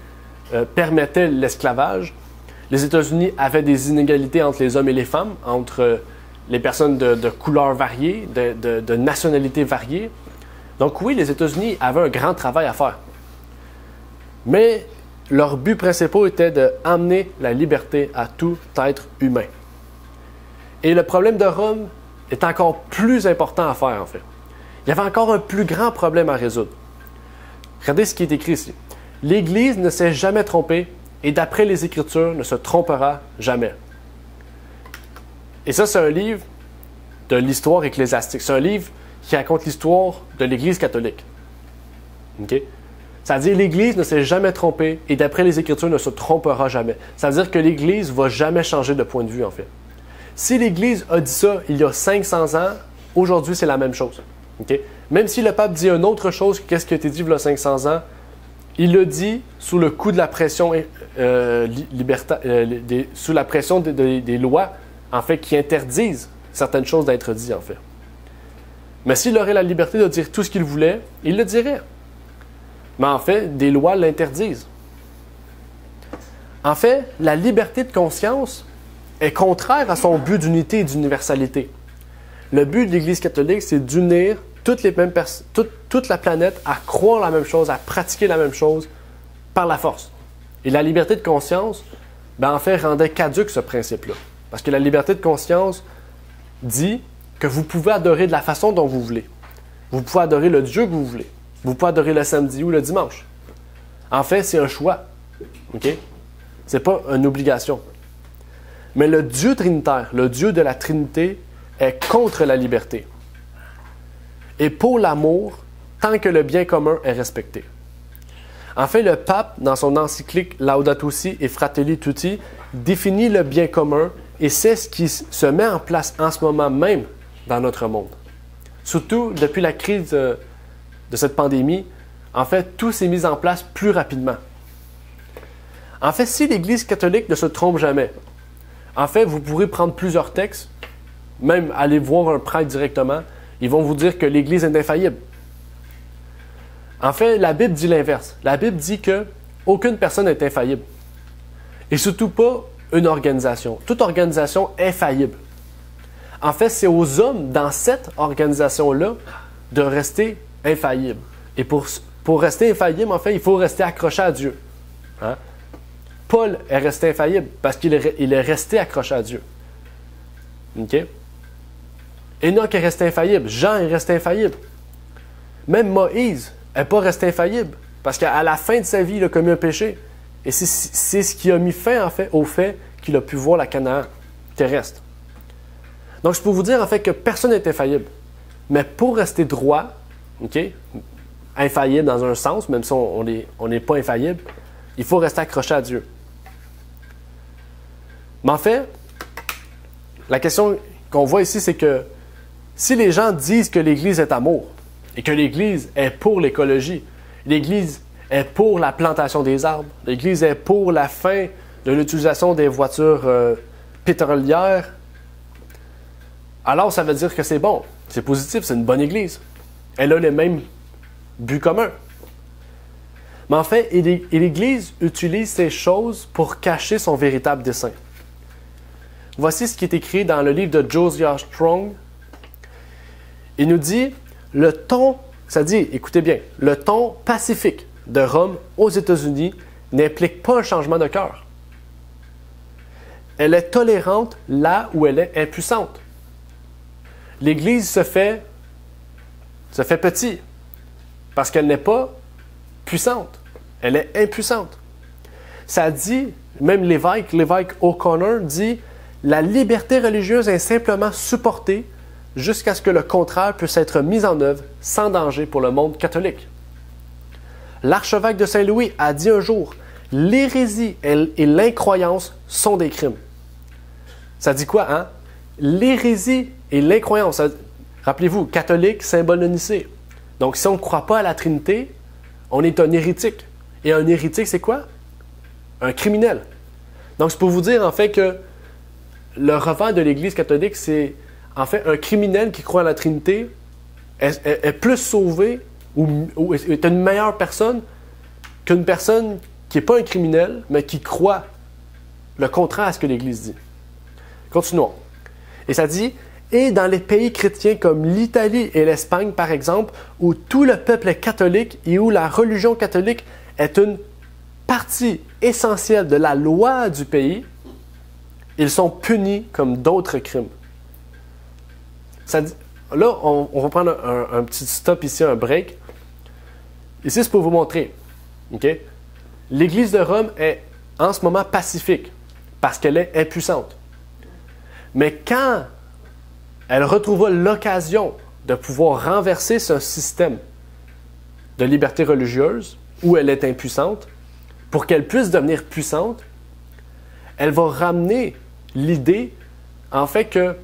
permettaient l'esclavage. Les États-Unis avaient des inégalités entre les hommes et les femmes, entre les personnes de couleurs variées, de nationalités variées. Donc oui, les États-Unis avaient un grand travail à faire. Mais leur but principal était d'amener la liberté à tout être humain. Et le problème de Rome est encore plus important à faire, en fait. Il y avait encore un plus grand problème à résoudre. Regardez ce qui est écrit ici. L'Église ne s'est jamais trompée et d'après les Écritures ne se trompera jamais. Et ça, c'est un livre de l'histoire ecclésiastique. C'est un livre qui raconte l'histoire de l'Église catholique. Okay? Ça veut dire que l'Église ne s'est jamais trompée et d'après les Écritures ne se trompera jamais. Ça veut dire que l'Église ne va jamais changer de point de vue, en fait. Si l'Église a dit ça il y a 500 ans, aujourd'hui, c'est la même chose. Okay? Même si le pape dit une autre chose que ce qui a été dit il y a 500 ans, il le dit sous le coup de la pression, sous la pression des lois, en fait, qui interdisent certaines choses d'être dites, en fait. Mais s'il aurait la liberté de dire tout ce qu'il voulait, il le dirait. Mais en fait, des lois l'interdisent. En fait, la liberté de conscience est contraire à son but d'unité et d'universalité. Le but de l'Église catholique, c'est d'unir toute la planète à croire la même chose, à pratiquer la même chose par la force. Et la liberté de conscience, en fait, rendait caduque ce principe-là. Parce que la liberté de conscience dit que vous pouvez adorer de la façon dont vous voulez. Vous pouvez adorer le Dieu que vous voulez. Vous pouvez adorer le samedi ou le dimanche. En fait, c'est un choix. OK? Ce n'est pas une obligation. Mais le Dieu trinitaire, le Dieu de la Trinité, est contre la liberté. Et pour l'amour, tant que le bien commun est respecté. En fait, le pape, dans son encyclique Laudato Si et Fratelli Tutti, définit le bien commun et c'est ce qui se met en place en ce moment même dans notre monde. Surtout depuis la crise de cette pandémie, en fait, tout s'est mis en place plus rapidement. En fait, si l'Église catholique ne se trompe jamais, en fait, vous pourrez prendre plusieurs textes, même aller voir un prêtre directement, ils vont vous dire que l'Église est infaillible. En fait, la Bible dit l'inverse. La Bible dit qu'aucune personne n'est infaillible. Et surtout pas une organisation. Toute organisation est faillible. En fait, c'est aux hommes dans cette organisation-là de rester infaillibles. Et pour rester infaillible, en fait, il faut rester accroché à Dieu. Hein? Paul est resté infaillible parce qu'il est resté accroché à Dieu. OK? Enoch est resté infaillible. Jean est resté infaillible. Même Moïse n'est pas resté infaillible parce qu'à la fin de sa vie, il a commis un péché. Et c'est ce qui a mis fin, en fait, au fait qu'il a pu voir la Canaan terrestre. Donc, je peux vous dire, en fait, que personne n'est infaillible. Mais pour rester droit, OK, infaillible dans un sens, même si on n'est pas infaillible, il faut rester accroché à Dieu. Mais en fait, la question qu'on voit ici, c'est que si les gens disent que l'Église est amour et que l'Église est pour l'écologie, l'Église est pour la plantation des arbres, l'Église est pour la fin de l'utilisation des voitures pétrolières, alors ça veut dire que c'est bon, c'est positif, c'est une bonne Église. Elle a les mêmes buts communs. Mais en fait, l'Église utilise ces choses pour cacher son véritable dessein. Voici ce qui est écrit dans le livre de Josiah Strong. Il nous dit, le ton, ça dit, écoutez bien, le ton pacifique de Rome aux États-Unis n'implique pas un changement de cœur. Elle est tolérante là où elle est impuissante. L'Église se fait petit parce qu'elle n'est pas puissante. Elle est impuissante. Ça dit, même l'évêque O'Connor dit, la liberté religieuse est simplement supportée jusqu'à ce que le contraire puisse être mis en œuvre sans danger pour le monde catholique. L'archevêque de Saint-Louis a dit un jour, l'hérésie et l'incroyance sont des crimes. Ça dit quoi, hein? L'hérésie et l'incroyance. Rappelez-vous, catholique, symbole de Nicée. Donc, si on ne croit pas à la Trinité, on est un hérétique. Et un hérétique, c'est quoi? Un criminel. Donc, c'est pour vous dire, en fait, que le revers de l'Église catholique, c'est, en fait, un criminel qui croit à la Trinité est plus sauvé ou est une meilleure personne qu'une personne qui n'est pas un criminel, mais qui croit le contraire à ce que l'Église dit. Continuons. Et ça dit, et dans les pays chrétiens comme l'Italie et l'Espagne, par exemple, où tout le peuple est catholique et où la religion catholique est une partie essentielle de la loi du pays, ils sont punis comme d'autres crimes. Ça dit, là, on va prendre un petit stop ici, un break. Ici, c'est pour vous montrer. Okay? L'Église de Rome est en ce moment pacifique parce qu'elle est impuissante. Mais quand elle retrouvera l'occasion de pouvoir renverser ce système de liberté religieuse où elle est impuissante, pour qu'elle puisse devenir puissante, elle va ramener l'idée, en fait, que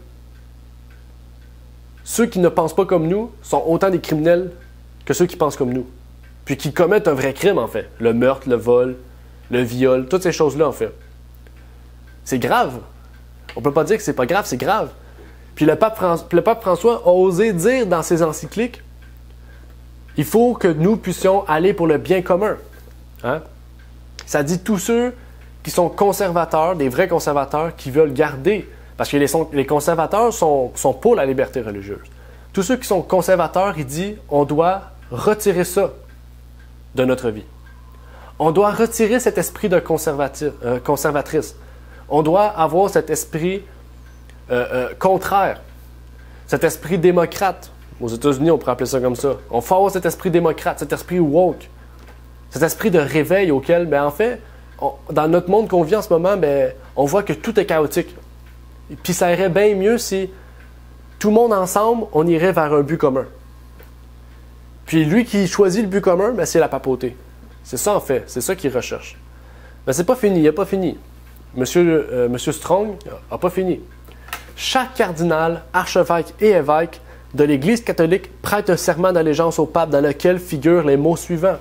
ceux qui ne pensent pas comme nous sont autant des criminels que ceux qui pensent comme nous. Puis qui commettent un vrai crime, en fait. Le meurtre, le vol, le viol, toutes ces choses-là, en fait. C'est grave. On ne peut pas dire que c'est pas grave, c'est grave. Puis le pape François a osé dire dans ses encycliques, il faut que nous puissions aller pour le bien commun. Hein? Ça dit tous ceux qui sont conservateurs, des vrais conservateurs, qui veulent garder, parce que les conservateurs sont pour la liberté religieuse. Tous ceux qui sont conservateurs, il dit, on doit retirer ça de notre vie. On doit retirer cet esprit de conservatrice. On doit avoir cet esprit contraire, cet esprit démocrate. Aux États-Unis, on pourrait appeler ça comme ça. On faut avoir cet esprit démocrate, cet esprit woke, cet esprit de réveil auquel, ben, en fait, dans notre monde qu'on vit en ce moment, ben, on voit que tout est chaotique. Et puis ça irait bien mieux si tout le monde ensemble, on irait vers un but commun. Puis lui qui choisit le but commun, ben, c'est la papauté. C'est ça en fait, c'est ça qu'il recherche. Mais c'est pas fini, il n'a pas fini. Monsieur Strong n'a pas fini. Chaque cardinal, archevêque et évêque de l'Église catholique prête un serment d'allégeance au pape dans lequel figurent les mots suivants.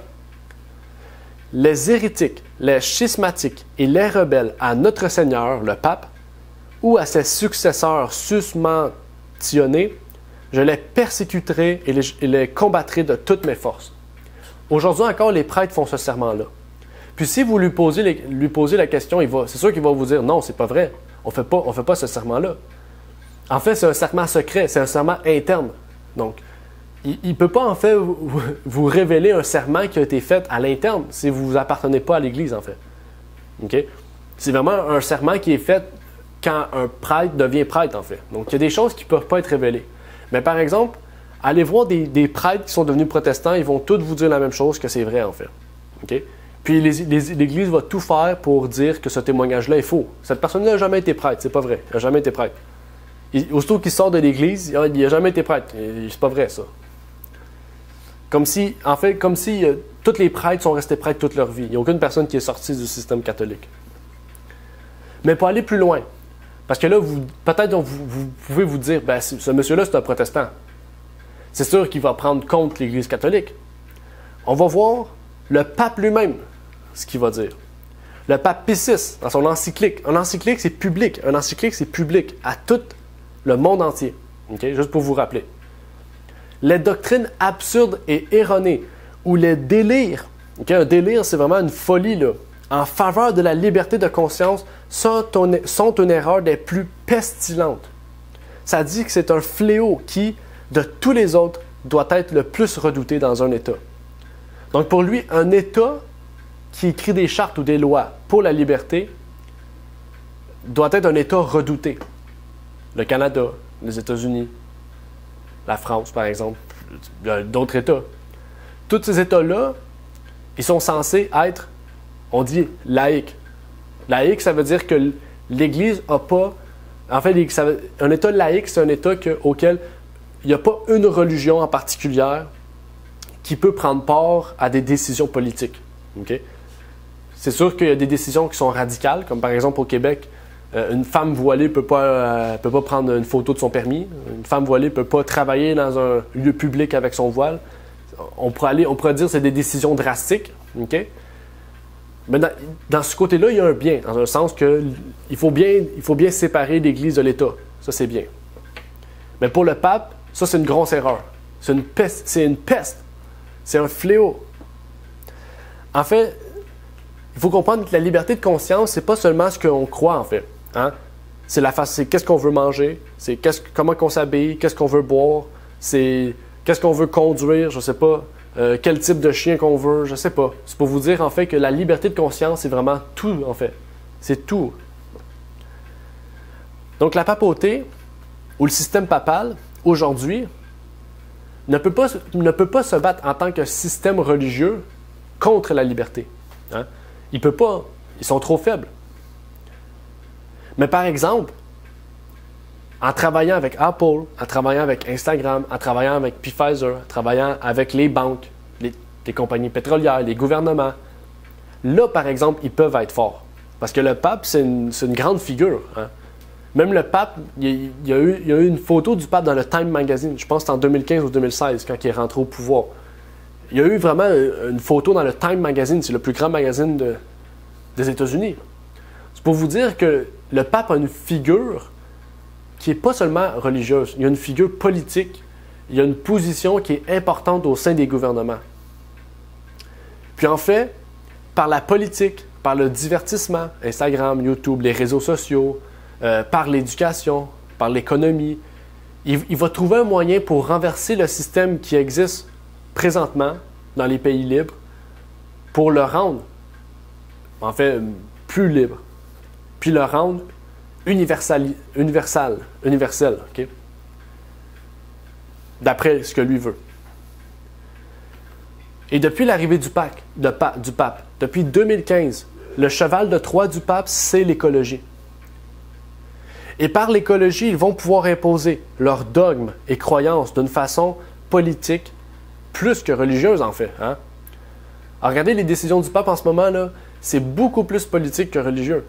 Les hérétiques, les schismatiques et les rebelles à notre Seigneur, le pape, ou à ses successeurs susmentionnés, je les persécuterai et les combattrai de toutes mes forces. Aujourd'hui encore, les prêtres font ce serment-là. Puis si vous lui posez la question, c'est sûr qu'il va vous dire « Non, c'est pas vrai, on fait pas ce serment-là. » En fait, c'est un serment secret, c'est un serment interne. Donc, il ne peut pas en fait vous révéler un serment qui a été fait à l'interne si vous appartenez pas à l'Église, en fait. OK? C'est vraiment un serment qui est fait quand un prêtre devient prêtre, en fait. Donc, il y a des choses qui ne peuvent pas être révélées. Mais par exemple, allez voir des prêtres qui sont devenus protestants, ils vont tous vous dire la même chose, que c'est vrai, en fait. OK? Puis l'Église va tout faire pour dire que ce témoignage-là est faux. Cette personne-là n'a jamais été prêtre, c'est pas vrai. Il n'a jamais été prêtre. Aussitôt qu'il sort de l'Église, il n'a jamais été prêtre. C'est pas vrai, ça. Comme si tous les prêtres sont restés prêtres toute leur vie. Il n'y a aucune personne qui est sortie du système catholique. Mais pour aller plus loin, parce que là, peut-être vous pouvez vous dire, ben, ce monsieur-là, c'est un protestant. C'est sûr qu'il va prendre contre l'Église catholique. On va voir le pape lui-même, ce qu'il va dire. Le pape Pie VI, dans son encyclique. Un encyclique, c'est public. Un encyclique, c'est public à tout le monde entier. Okay? Juste pour vous rappeler. Les doctrines absurdes et erronées, ou les délires, okay? Un délire, c'est vraiment une folie, là, en faveur de la liberté de conscience, sont une erreur des plus pestilentes. Ça dit que c'est un fléau qui, de tous les autres, doit être le plus redouté dans un État. Donc pour lui, un État qui écrit des chartes ou des lois pour la liberté doit être un État redouté. Le Canada, les États-Unis, la France, par exemple, d'autres États. Tous ces États-là, ils sont censés être, on dit, laïques. Laïque, ça veut dire que l'Église n'a pas... En fait, un État laïque, c'est un État auquel il n'y a pas une religion en particulier qui peut prendre part à des décisions politiques. Okay? C'est sûr qu'il y a des décisions qui sont radicales, comme par exemple au Québec, une femme voilée ne peut pas prendre une photo de son permis. Une femme voilée ne peut pas travailler dans un lieu public avec son voile. On pourrait dire que c'est des décisions drastiques. Okay? Mais dans ce côté-là, il y a un bien, dans un sens qu'il faut bien séparer l'Église de l'État. Ça, c'est bien. Mais pour le pape, ça, c'est une grosse erreur. C'est une peste. C'est un fléau. En fait, il faut comprendre que la liberté de conscience, c'est pas seulement ce qu'on croit, en fait. Hein? C'est qu'est-ce qu'on veut manger, c'est comment on s'habille, qu'est-ce qu'on veut boire, c'est qu'est-ce qu'on veut conduire, je sais pas, quel type de chien qu'on veut, je sais pas. C'est pour vous dire, en fait, que la liberté de conscience, c'est vraiment tout, en fait. C'est tout. Donc, la papauté, ou le système papal, aujourd'hui, ne peut pas se battre en tant que système religieux contre la liberté. Hein? Il peut pas. Ils sont trop faibles. Mais par exemple, en travaillant avec Apple, en travaillant avec Instagram, en travaillant avec Pfizer, en travaillant avec les banques, les compagnies pétrolières, les gouvernements, là, par exemple, ils peuvent être forts. Parce que le pape, c'est une grande figure. Hein? Même le pape, il y a eu une photo du pape dans le Time Magazine, je pense que c'était en 2015 ou 2016, quand il est rentré au pouvoir. Il y a eu vraiment une photo dans le Time Magazine, c'est le plus grand magazine des États-Unis. C'est pour vous dire que le pape a une figure qui n'est pas seulement religieuse, il y a une figure politique, il y a une position qui est importante au sein des gouvernements. Puis en fait, par la politique, par le divertissement, Instagram, YouTube, les réseaux sociaux, par l'éducation, par l'économie, il va trouver un moyen pour renverser le système qui existe présentement dans les pays libres pour le rendre en fait, plus libre, puis le rendre universel, OK? D'après ce que lui veut. Et depuis l'arrivée du pape, depuis 2015, le cheval de Troie du pape, c'est l'écologie. Et par l'écologie, ils vont pouvoir imposer leurs dogmes et croyances d'une façon politique, plus que religieuse en fait. Hein? Alors, regardez les décisions du pape en ce moment, là, c'est beaucoup plus politique que religieux.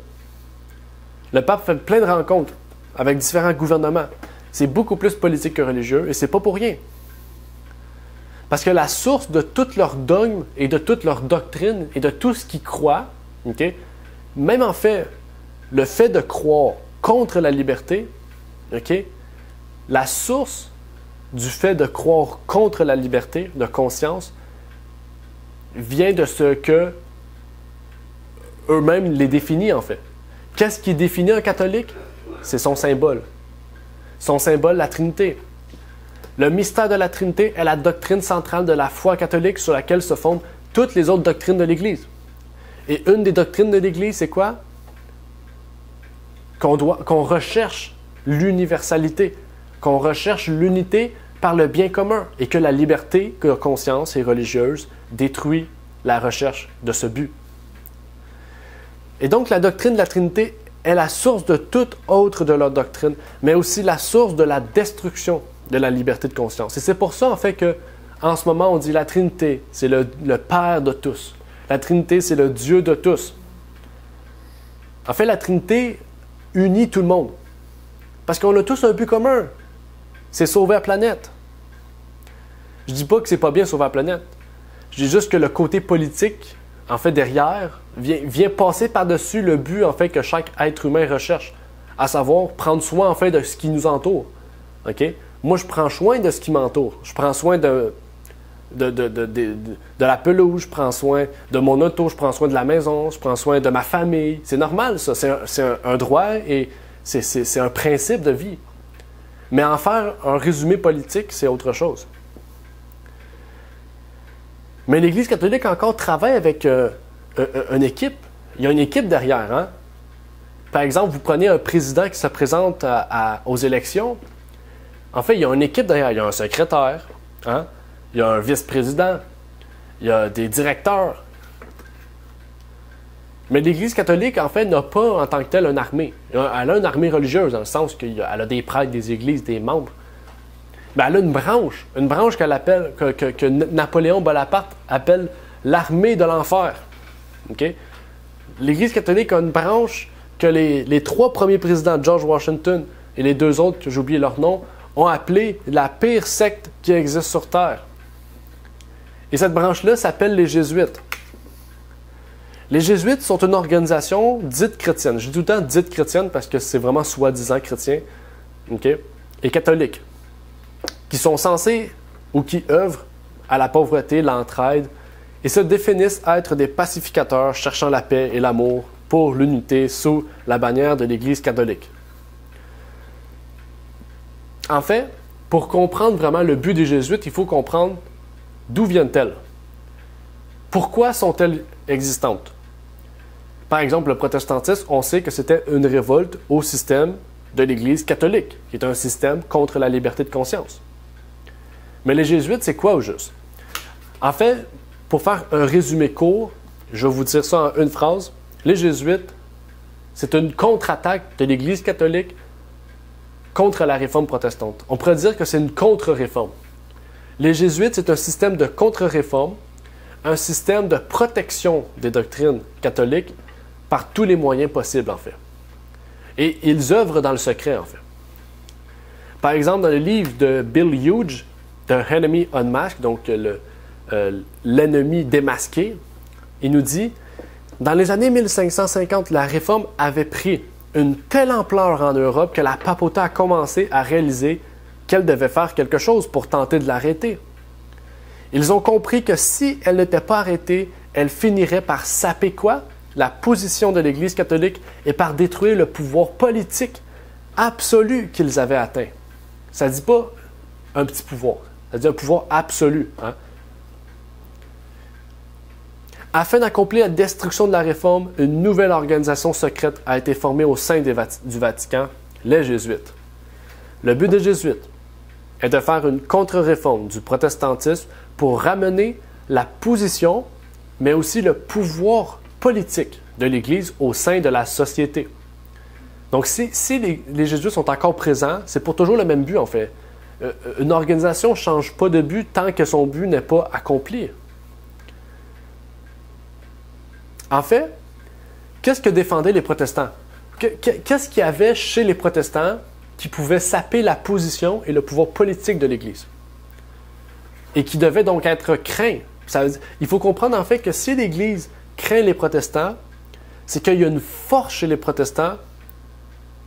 Le pape fait plein de rencontres avec différents gouvernements. C'est beaucoup plus politique que religieux et c'est pas pour rien. Parce que la source de toutes leurs dogmes et de toutes leurs doctrines et de tout ce qu'ils croient, okay, même en fait, le fait de croire contre la liberté, okay, la source du fait de croire contre la liberté de conscience vient de ce que eux-mêmes les définissent en fait. Qu'est-ce qui définit un catholique? C'est son symbole. Son symbole, la Trinité. Le mystère de la Trinité est la doctrine centrale de la foi catholique sur laquelle se fondent toutes les autres doctrines de l'Église. Et une des doctrines de l'Église, c'est quoi? Qu'on recherche l'universalité, qu'on recherche l'unité par le bien commun et que la liberté de conscience et religieuse détruit la recherche de ce but. Et donc la doctrine de la Trinité est la source de toute autre de leur doctrine, mais aussi la source de la destruction de la liberté de conscience. Et c'est pour ça, en fait, qu'en ce moment, on dit la Trinité, c'est le Père de tous. La Trinité, c'est le Dieu de tous. En fait, la Trinité unit tout le monde. Parce qu'on a tous un but commun. C'est sauver la planète. Je dis pas que c'est pas bien sauver la planète. Je dis juste que le côté politique, en fait, derrière, vient passer par-dessus le but, en fait, que chaque être humain recherche. À savoir, prendre soin, en fait, de ce qui nous entoure. OK? Moi, je prends soin de ce qui m'entoure. Je prends soin de la pelouse, je prends soin de mon auto, je prends soin de la maison, je prends soin de ma famille. C'est normal, ça. C'est un droit et c'est un principe de vie. Mais en faire un résumé politique, c'est autre chose. Mais l'Église catholique encore travaille avec une équipe. Il y a une équipe derrière. Hein? Par exemple, vous prenez un président qui se présente aux élections. En fait, il y a une équipe derrière. Il y a un secrétaire, hein? Il y a un vice-président, il y a des directeurs. Mais l'Église catholique, en fait, n'a pas en tant que telle une armée. Elle a une armée religieuse, dans le sens qu'elle a des prêtres, des églises, des membres. Mais elle a une branche qu'elle appelle, que Napoléon Bonaparte appelle l'armée de l'enfer. Okay? L'Église catholique a une branche que les 3 premiers présidents, George Washington et les 2 autres, que j'ai oublié leur nom, ont appelé la pire secte qui existe sur Terre. Et cette branche-là s'appelle les Jésuites. Les Jésuites sont une organisation dite chrétienne. Je dis tout le temps dite chrétienne parce que c'est vraiment soi-disant chrétien, okay, et catholique, qui sont censés ou qui œuvrent à la pauvreté, l'entraide, et se définissent être des pacificateurs cherchant la paix et l'amour pour l'unité sous la bannière de l'Église catholique. En fait, pour comprendre vraiment le but des Jésuites, il faut comprendre d'où viennent-elles. Pourquoi sont-elles existantes? Par exemple, le protestantisme, on sait que c'était une révolte au système de l'Église catholique, qui est un système contre la liberté de conscience. Mais les Jésuites, c'est quoi au juste? En fait, pour faire un résumé court, je vais vous dire ça en une phrase. Les Jésuites, c'est une contre-attaque de l'Église catholique contre la réforme protestante. On pourrait dire que c'est une contre-réforme. Les Jésuites, c'est un système de contre-réforme, un système de protection des doctrines catholiques par tous les moyens possibles, en fait. Et ils œuvrent dans le secret, en fait. Par exemple, dans le livre de Bill Hughes, The Enemy Unmasked, donc l'ennemi démasqué, il nous dit, dans les années 1550, la réforme avait pris une telle ampleur en Europe que la papauté a commencé à réaliser qu'elle devait faire quelque chose pour tenter de l'arrêter. Ils ont compris que si elle n'était pas arrêtée, elle finirait par saper quoi? La position de l'Église catholique et par détruire le pouvoir politique absolu qu'ils avaient atteint. Ça ne dit pas un petit pouvoir, ça dit un pouvoir absolu. Hein? Afin d'accomplir la destruction de la Réforme, une nouvelle organisation secrète a été formée au sein du Vatican, les Jésuites. Le but des Jésuites est de faire une contre-réforme du protestantisme pour ramener la position, mais aussi le pouvoir politique de l'Église au sein de la société. Donc, si les Jésuites sont encore présents, c'est pour toujours le même but, en fait. Une organisation ne change pas de but tant que son but n'est pas accompli. En fait, qu'est-ce que défendaient les protestants? Qu'est-ce qu'il y avait chez les protestants qui pouvait saper la position et le pouvoir politique de l'Église? Et qui devait donc être craint. Il faut comprendre en fait que si l'Église craint les protestants, c'est qu'il y a une force chez les protestants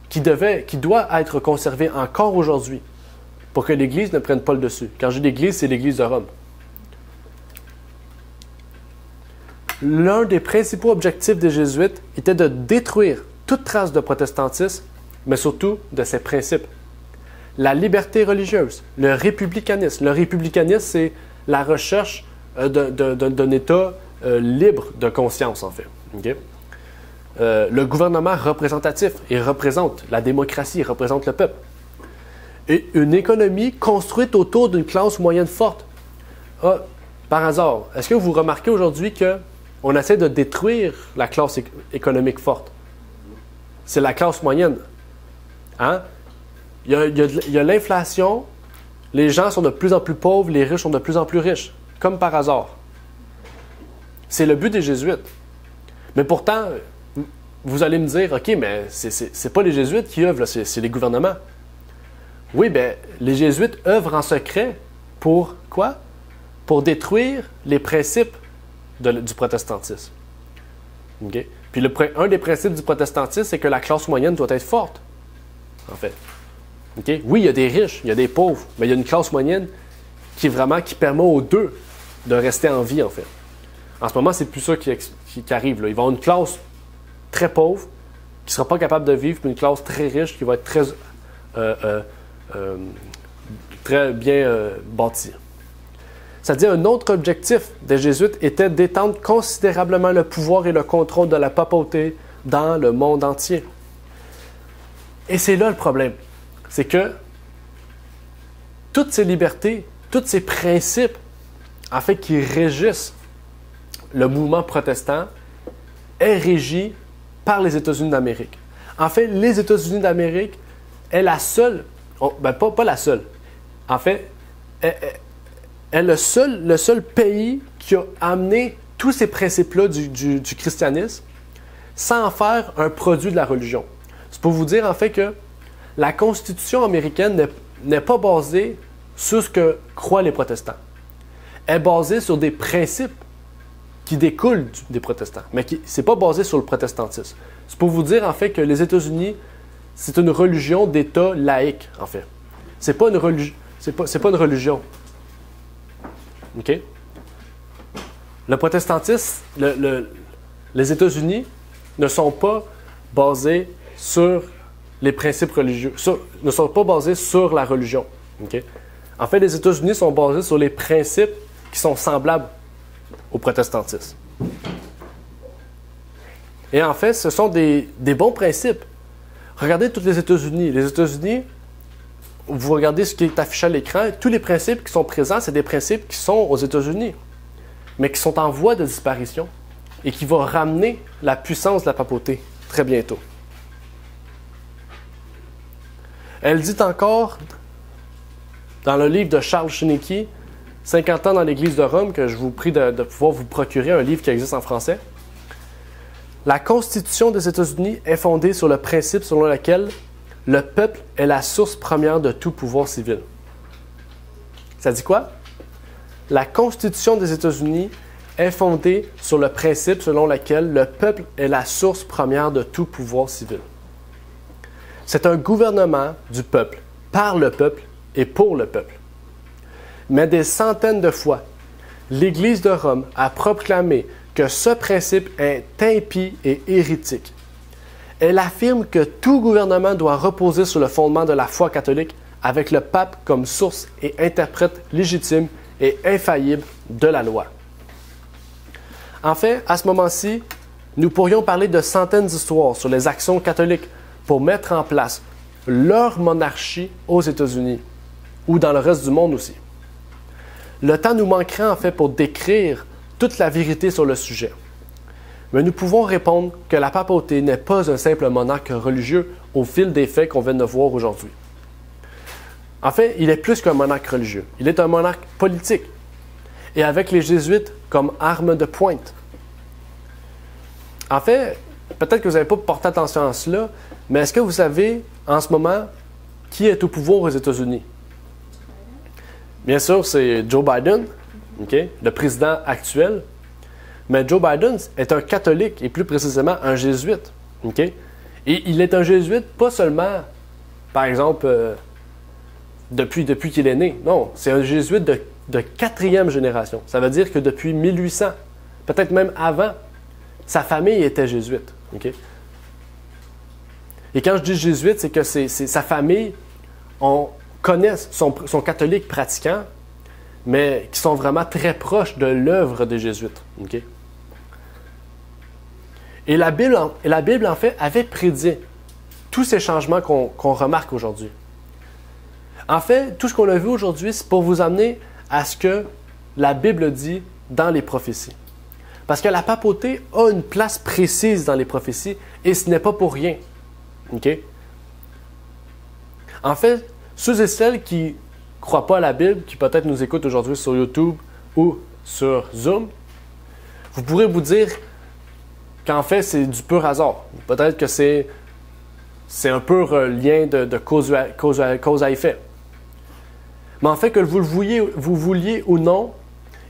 qui doit être conservée encore aujourd'hui pour que l'Église ne prenne pas le dessus. Quand je dis l'Église, c'est l'Église de Rome. L'un des principaux objectifs des Jésuites était de détruire toute trace de protestantisme, mais surtout de ses principes. La liberté religieuse, le républicanisme. Le républicanisme, c'est la recherche d'un État libre de conscience, en fait. Okay? Le gouvernement représentatif, il représente la démocratie, il représente le peuple. Et une économie construite autour d'une classe moyenne forte. Par hasard, est-ce que vous remarquez aujourd'hui qu'on essaie de détruire la classe économique forte? C'est la classe moyenne. Hein? Il y a l'inflation, les gens sont de plus en plus pauvres, les riches sont de plus en plus riches, comme par hasard. C'est le but des Jésuites. Mais pourtant, vous allez me dire, OK, mais c'est pas les Jésuites qui œuvrent, c'est les gouvernements. Oui, bien, les Jésuites œuvrent en secret pour quoi? Pour détruire les principes du protestantisme. Okay? Puis un des principes du protestantisme, c'est que la classe moyenne doit être forte, en fait. Okay? Oui, il y a des riches, il y a des pauvres, mais il y a une classe moyenne qui permet aux deux de rester en vie, en fait. En ce moment, c'est plus ça qui arrive. Là. Ils vont avoir une classe très pauvre qui ne sera pas capable de vivre, puis une classe très riche qui va être très bien bâtie. C'est-à-dire, un autre objectif des Jésuites était d'étendre considérablement le pouvoir et le contrôle de la papauté dans le monde entier. Et c'est là le problème. C'est que toutes ces libertés, tous ces principes, en fait, qui régissent le mouvement protestant, est régi par les États-Unis d'Amérique. En fait, les États-Unis d'Amérique est la seule, pas la seule, en fait, est le seul pays qui a amené tous ces principes-là du christianisme sans en faire un produit de la religion. C'est pour vous dire en fait que la Constitution américaine n'est pas basée sur ce que croient les protestants. Elle est basée sur des principes qui découlent des protestants, mais ce n'est pas basé sur le protestantisme. C'est pour vous dire en fait que les États-Unis, c'est une religion d'État laïque, en fait. C'est pas une religion. OK? Le protestantisme, les États-Unis ne sont pas basés sur les principes religieux, ne sont pas basés sur la religion. Okay? En fait, les États-Unis sont basés sur les principes qui sont semblables au protestantisme. Et en fait, ce sont des bons principes. Regardez tous les États-Unis. Les États-Unis, vous regardez ce qui est affiché à l'écran, tous les principes qui sont présents, c'est des principes qui sont aux États-Unis, mais qui sont en voie de disparition et qui vont ramener la puissance de la papauté très bientôt. Elle dit encore, dans le livre de Charles Schinicky, 50 ans dans l'Église de Rome, que je vous prie de pouvoir vous procurer un livre qui existe en français. La Constitution des États-Unis est fondée sur le principe selon lequel le peuple est la source première de tout pouvoir civil. Ça dit quoi? La Constitution des États-Unis est fondée sur le principe selon lequel le peuple est la source première de tout pouvoir civil. C'est un gouvernement du peuple, par le peuple et pour le peuple. Mais des centaines de fois, l'Église de Rome a proclamé que ce principe est impie et hérétique. Elle affirme que tout gouvernement doit reposer sur le fondement de la foi catholique avec le pape comme source et interprète légitime et infaillible de la loi. En fait, à ce moment-ci, nous pourrions parler de centaines d'histoires sur les actions catholiques pour mettre en place leur monarchie aux États-Unis ou dans le reste du monde aussi. Le temps nous manquerait en fait pour décrire toute la vérité sur le sujet. Mais nous pouvons répondre que la papauté n'est pas un simple monarque religieux au fil des faits qu'on vient de voir aujourd'hui. En fait, il est plus qu'un monarque religieux. Il est un monarque politique. Et avec les jésuites comme arme de pointe. En fait, peut-être que vous n'avez pas porté attention à cela, mais est-ce que vous savez en ce moment qui est au pouvoir aux États-Unis? Bien sûr, c'est Joe Biden, okay, le président actuel. Mais Joe Biden est un catholique et plus précisément un jésuite. Okay? Et il est un jésuite pas seulement, par exemple, depuis qu'il est né. Non, c'est un jésuite de quatrième génération. Ça veut dire que depuis 1800, peut-être même avant, sa famille était jésuite. Okay? Et quand je dis jésuite, c'est que sa famille, on connaît son catholique pratiquant, mais qui sont vraiment très proches de l'œuvre des jésuites. Okay? Et la Bible, en fait, avait prédit tous ces changements qu'on remarque aujourd'hui. En fait, tout ce qu'on a vu aujourd'hui, c'est pour vous amener à ce que la Bible dit dans les prophéties. Parce que la papauté a une place précise dans les prophéties et ce n'est pas pour rien. Okay? En fait, ceux et celles qui ne croient pas à la Bible, qui peut-être nous écoutent aujourd'hui sur YouTube ou sur Zoom, vous pourrez vous dire qu'en fait, c'est du pur hasard. Peut-être que c'est un pur lien de cause à effet. Mais en fait, que vous vouliez ou non,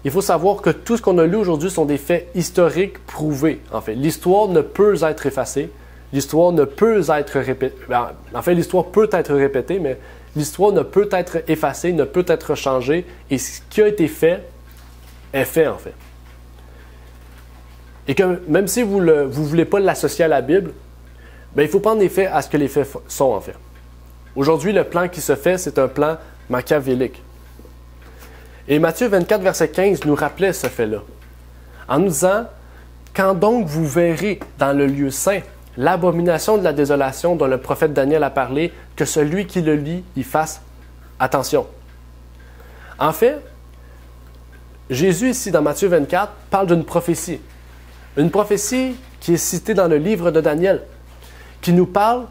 il faut savoir que tout ce qu'on a lu aujourd'hui sont des faits historiques prouvés. En fait, l'histoire ne peut être effacée. L'histoire ne peut être répétée. En fait, l'histoire peut être répétée, mais l'histoire ne peut être effacée, ne peut être changée. Et ce qui a été fait est fait, en fait. Et que même si vous ne voulez pas l'associer à la Bible, bien, il faut prendre les faits à ce que les faits sont, en fait. Aujourd'hui, le plan qui se fait, c'est un plan machiavélique. Et Matthieu 24, verset 15 nous rappelait ce fait-là, en nous disant « Quand donc vous verrez dans le lieu saint l'abomination de la désolation dont le prophète Daniel a parlé, que celui qui le lit y fasse attention. » En fait, Jésus ici dans Matthieu 24 parle d'une prophétie. Une prophétie qui est citée dans le livre de Daniel, qui nous parle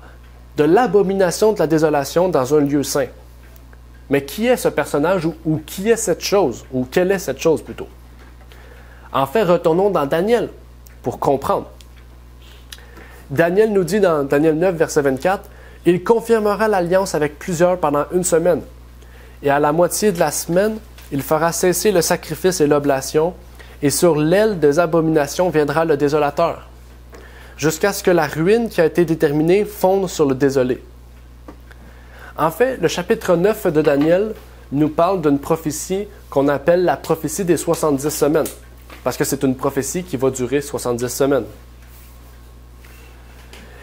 de l'abomination de la désolation dans un lieu saint. Mais qui est ce personnage ou qui est cette chose, ou quelle est cette chose plutôt? En fait, retournons dans Daniel pour comprendre. Daniel nous dit dans Daniel 9, verset 24, « Il confirmera l'alliance avec plusieurs pendant 1 semaine, et à la moitié de la semaine, il fera cesser le sacrifice et l'oblation, et sur l'aile des abominations viendra le désolateur, jusqu'à ce que la ruine qui a été déterminée fonde sur le désolé. » En fait, le chapitre 9 de Daniel nous parle d'une prophétie qu'on appelle la prophétie des 70 semaines, parce que c'est une prophétie qui va durer 70 semaines.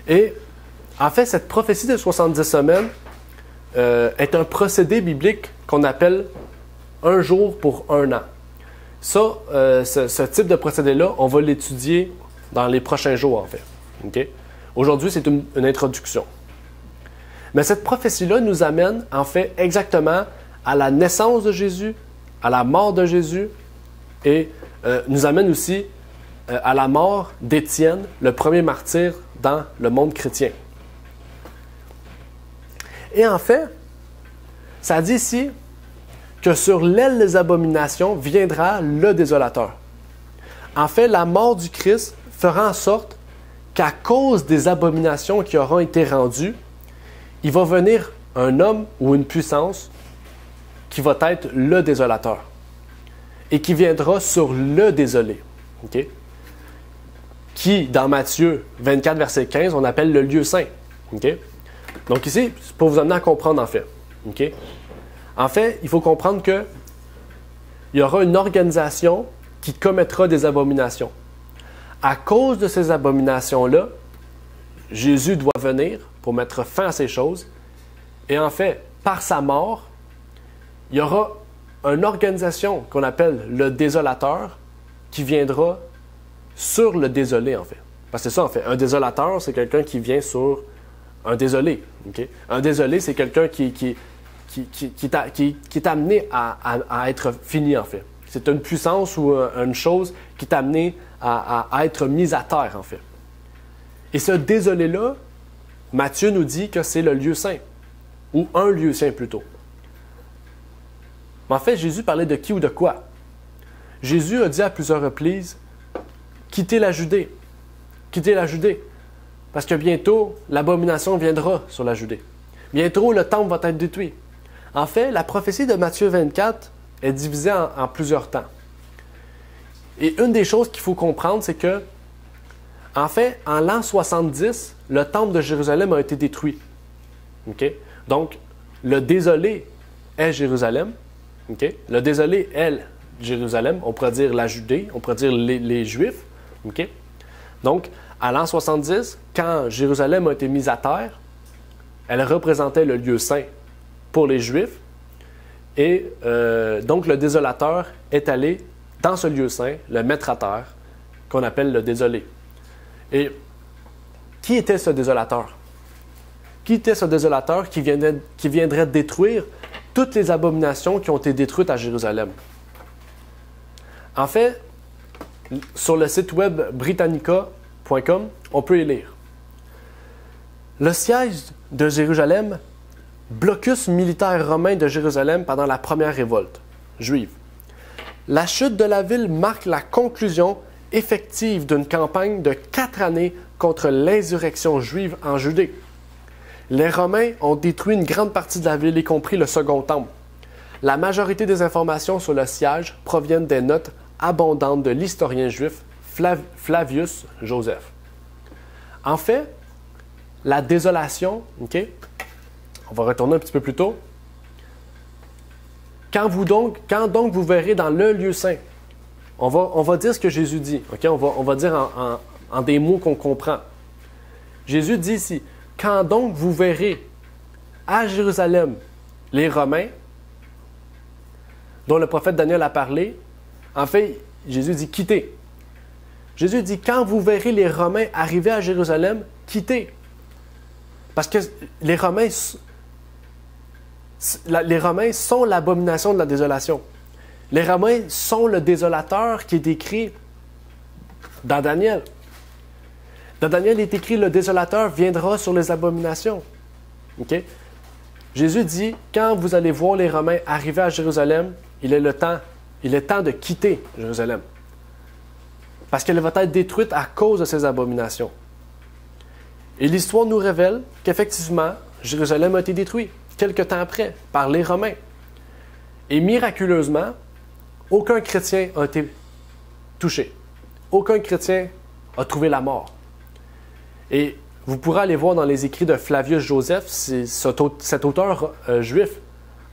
Et en fait, cette prophétie des 70 semaines est un procédé biblique qu'on appelle un jour pour un an. Ça, ce type de procédé-là, on va l'étudier dans les prochains jours, en fait. Okay? Aujourd'hui, c'est une introduction. Mais cette prophétie-là nous amène, en fait, exactement à la naissance de Jésus, à la mort de Jésus, et nous amène aussi à la mort d'Étienne, le premier martyr dans le monde chrétien. Et en fait, ça dit ici que sur l'aile des abominations viendra le désolateur. En fait, la mort du Christ fera en sorte qu'à cause des abominations qui auront été rendues, il va venir un homme ou une puissance qui va être le désolateur et qui viendra sur le désolé. Okay? Qui, dans Matthieu 24, verset 15, on appelle le lieu saint. Okay? Donc ici, c'est pour vous amener à comprendre en fait. Okay? En fait, il faut comprendre qu'il y aura une organisation qui commettra des abominations. À cause de ces abominations-là, Jésus doit venir pour mettre fin à ces choses. Et en fait, par sa mort, il y aura une organisation qu'on appelle le désolateur qui viendra sur le désolé, en fait. Parce que c'est ça, en fait. Un désolateur, c'est quelqu'un qui vient sur un désolé. Okay? Un désolé, c'est quelqu'un qui est amené à être fini, en fait. C'est une puissance ou une chose qui est amenée à être mise à terre, en fait. Et ce désolé-là, Matthieu nous dit que c'est le lieu saint, ou un lieu saint plutôt. Mais en fait, Jésus parlait de qui ou de quoi? Jésus a dit à plusieurs reprises, quittez la Judée. Quittez la Judée. Parce que bientôt, l'abomination viendra sur la Judée. Bientôt, le temple va être détruit. En fait, la prophétie de Matthieu 24 est divisée en plusieurs temps. Et une des choses qu'il faut comprendre, c'est que, en fait, en l'an 70, le temple de Jérusalem a été détruit. Okay? Donc, le désolé est Jérusalem. Okay? Le désolé est Jérusalem. On pourrait dire la Judée, on pourrait dire les Juifs. Okay? Donc, à l'an 70, quand Jérusalem a été mise à terre, elle représentait le lieu saint pour les Juifs. Et donc, le désolateur est allé dans ce lieu saint, le mettre à terre, qu'on appelle le désolé. Et qui était ce désolateur? Qui était ce désolateur qui viendrait détruire toutes les abominations qui ont été détruites à Jérusalem? En fait, sur le site web britannica.com, on peut y lire. Le siège de Jérusalem, blocus militaire romain de Jérusalem pendant la première révolte juive. La chute de la ville marque la conclusion effective d'une campagne de 4 années contre l'insurrection juive en Judée. Les Romains ont détruit une grande partie de la ville, y compris le second temple. La majorité des informations sur le siège proviennent des notes abondantes de l'historien juif Flavius Joseph. En fait, la désolation, OK? On va retourner un petit peu plus tôt. Quand donc vous verrez dans le lieu saint, on va dire ce que Jésus dit. Okay? On va dire en des mots qu'on comprend. Jésus dit ici, quand donc vous verrez à Jérusalem les Romains, dont le prophète Daniel a parlé, en fait, Jésus dit quittez. Jésus dit quand vous verrez les Romains arriver à Jérusalem, quittez. Parce que les Romains sont l'abomination de la désolation. Les Romains sont le désolateur qui est décrit dans Daniel. Dans Daniel, il est écrit « Le désolateur viendra sur les abominations ». Okay? Jésus dit « Quand vous allez voir les Romains arriver à Jérusalem, il est temps de quitter Jérusalem. Parce qu'elle va être détruite à cause de ces abominations. » Et l'histoire nous révèle qu'effectivement, Jérusalem a été détruit quelque temps après par les Romains. Et miraculeusement, aucun chrétien a été touché. Aucun chrétien a trouvé la mort. Et vous pourrez aller voir dans les écrits de Flavius Joseph, cet auteur juif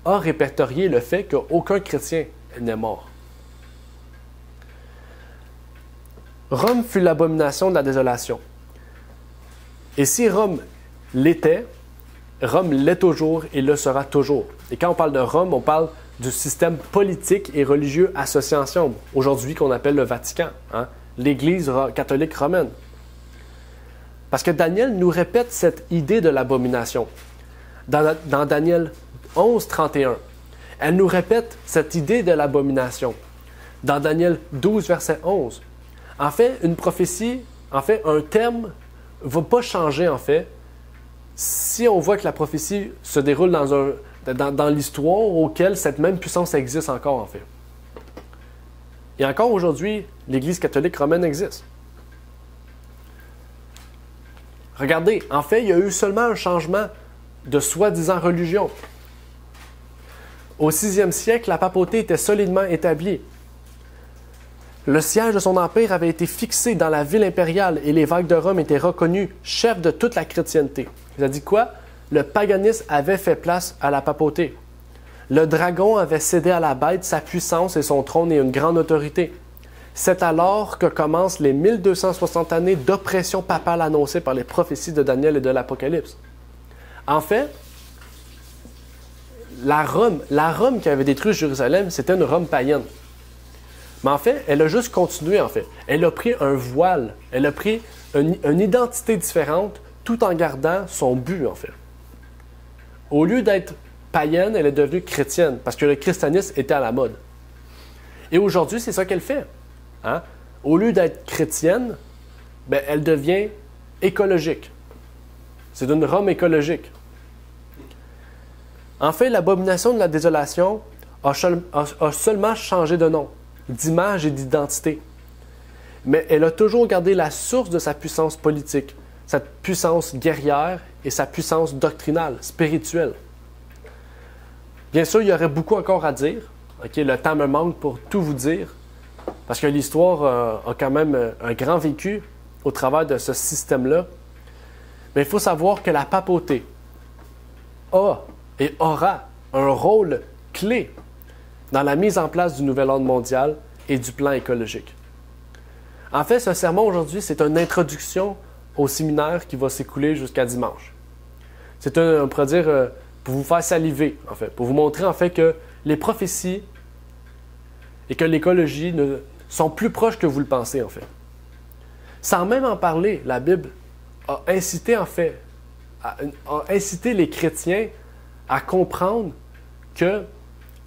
a répertorié le fait qu'aucun chrétien n'est mort. Rome fut l'abomination de la désolation. Et si Rome l'était, Rome l'est toujours et le sera toujours. Et quand on parle de Rome, on parle du système politique et religieux associé ensemble, aujourd'hui qu'on appelle le Vatican, hein? L'Église catholique romaine. Parce que Daniel nous répète cette idée de l'abomination. Dans Daniel 11, 31, elle nous répète cette idée de l'abomination. Dans Daniel 12, verset 11. En fait, une prophétie, un terme ne va pas changer, en fait, si on voit que la prophétie se déroule dans l'histoire auquel cette même puissance existe encore, en fait. Et encore aujourd'hui, l'Église catholique romaine existe. Regardez, en fait, il y a eu seulement un changement de soi-disant religion. Au 6e siècle, la papauté était solidement établie. Le siège de son empire avait été fixé dans la ville impériale et l'évêque de Rome était reconnu chef de toute la chrétienté. Il a dit quoi? Le paganisme avait fait place à la papauté. Le dragon avait cédé à la bête sa puissance et son trône et une grande autorité. C'est alors que commencent les 1260 années d'oppression papale annoncées par les prophéties de Daniel et de l'Apocalypse. En fait, la Rome qui avait détruit Jérusalem, c'était une Rome païenne. Mais en fait, elle a juste continué, en fait. Elle a pris un voile, elle a pris une identité différente tout en gardant son but, en fait. Au lieu d'être païenne, elle est devenue chrétienne parce que le christianisme était à la mode. Et aujourd'hui, c'est ça qu'elle fait. Hein? Au lieu d'être chrétienne, ben, elle devient écologique. C'est une Rome écologique. En fait, l'abomination de la désolation a seulement changé de nom, d'image et d'identité. Mais elle a toujours gardé la source de sa puissance politique, sa puissance guerrière et sa puissance doctrinale, spirituelle. Bien sûr, il y aurait beaucoup encore à dire. Okay, le temps me manque pour tout vous dire, parce que l'histoire a quand même un grand vécu au travers de ce système-là. Mais il faut savoir que la papauté a et aura un rôle clé dans la mise en place du nouvel ordre mondial et du plan écologique. En fait, ce sermon aujourd'hui, c'est une introduction au séminaire qui va s'écouler jusqu'à dimanche. C'est on pourrait dire, pour vous faire saliver, en fait, pour vous montrer en fait que les prophéties et que l'écologie sont plus proches que vous le pensez, en fait. Sans même en parler, la Bible a incité, en fait, a incité les chrétiens à comprendre que,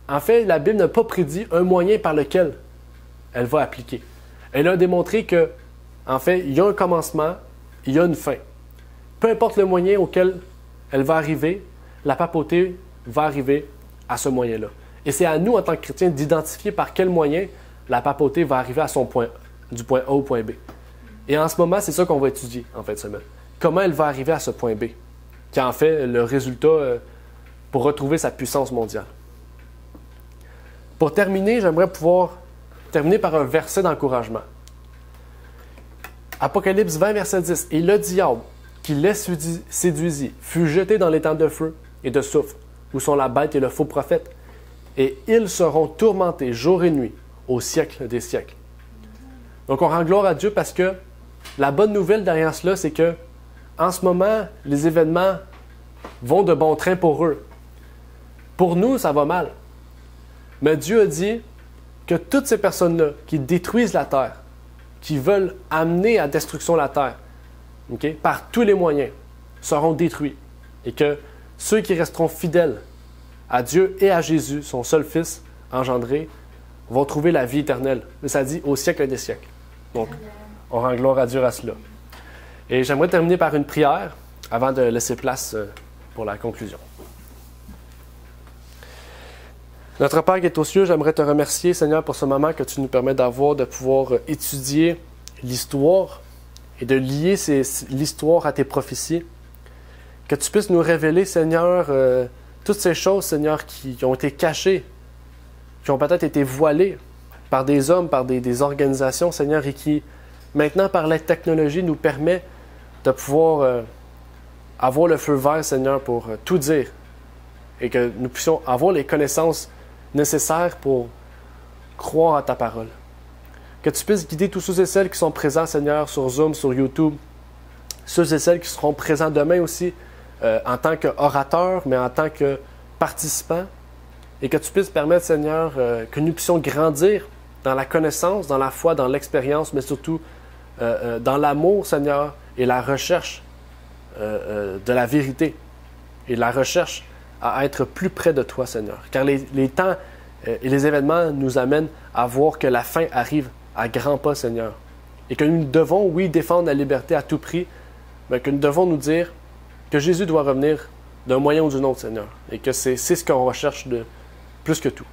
en fait, la Bible n'a pas prédit un moyen par lequel elle va appliquer. Elle a démontré que, en fait, il y a un commencement, il y a une fin. Peu importe le moyen auquel elle va arriver, la papauté va arriver à ce moyen-là. Et c'est à nous, en tant que chrétiens, d'identifier par quel moyen la papauté va arriver à son point, du point A au point B. Et en ce moment, c'est ça qu'on va étudier en fin de semaine. Comment elle va arriver à ce point B, qui est en fait le résultat pour retrouver sa puissance mondiale. Pour terminer, j'aimerais pouvoir terminer par un verset d'encouragement. Apocalypse 20, verset 10. « Et le diable, qui les séduisit, fut jeté dans l'étang de feu et de soufre, où sont la bête et le faux prophète, et ils seront tourmentés jour et nuit au siècle des siècles. » Donc on rend gloire à Dieu parce que la bonne nouvelle derrière cela, c'est que en ce moment, les événements vont de bon train pour eux. Pour nous, ça va mal. Mais Dieu a dit que toutes ces personnes-là qui détruisent la terre, qui veulent amener à destruction la terre, okay, par tous les moyens, seront détruits. Et que ceux qui resteront fidèles à Dieu et à Jésus, son seul Fils engendré, vont trouver la vie éternelle. Mais ça dit au siècle des siècles. Donc, on rend gloire à Dieu à cela. Et j'aimerais terminer par une prière avant de laisser place pour la conclusion. Notre Père qui est aux cieux, j'aimerais te remercier, Seigneur, pour ce moment que tu nous permets d'avoir, de pouvoir étudier l'histoire et de lier l'histoire à tes prophéties. Que tu puisses nous révéler, Seigneur, toutes ces choses, Seigneur, qui ont été cachées, qui ont peut-être été voilées par des hommes, par des organisations, Seigneur, et qui, maintenant, par la technologie, nous permet de pouvoir avoir le feu vert, Seigneur, pour tout dire et que nous puissions avoir les connaissances nécessaires pour croire à ta parole. Que tu puisses guider tous ceux et celles qui sont présents, Seigneur, sur Zoom, sur YouTube, ceux et celles qui seront présents demain aussi en tant qu'orateurs, mais en tant que participants, et que tu puisses permettre, Seigneur, que nous puissions grandir dans la connaissance, dans la foi, dans l'expérience, mais surtout dans l'amour, Seigneur, et la recherche de la vérité, et la recherche à être plus près de toi, Seigneur. Car les temps et les événements nous amènent à voir que la fin arrive à grands pas, Seigneur. Et que nous devons, oui, défendre la liberté à tout prix, mais que nous devons nous dire que Jésus doit revenir d'un moyen ou d'un autre, Seigneur. Et que c'est ce qu'on recherche de plus que tout.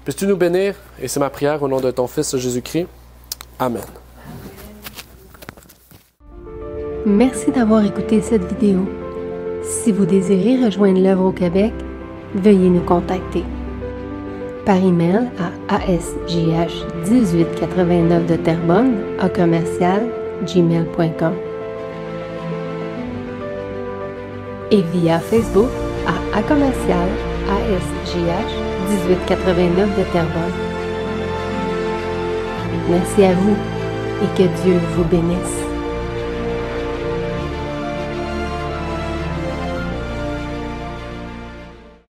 Puisses-tu nous bénir, et c'est ma prière au nom de ton Fils Jésus-Christ. Amen. Merci d'avoir écouté cette vidéo. Si vous désirez rejoindre l'œuvre au Québec, veuillez nous contacter par email à asjh1889 de Terrebonne à commercial@gmail.com et via Facebook à commercial asjh1889 de Terrebonne. Merci à vous et que Dieu vous bénisse.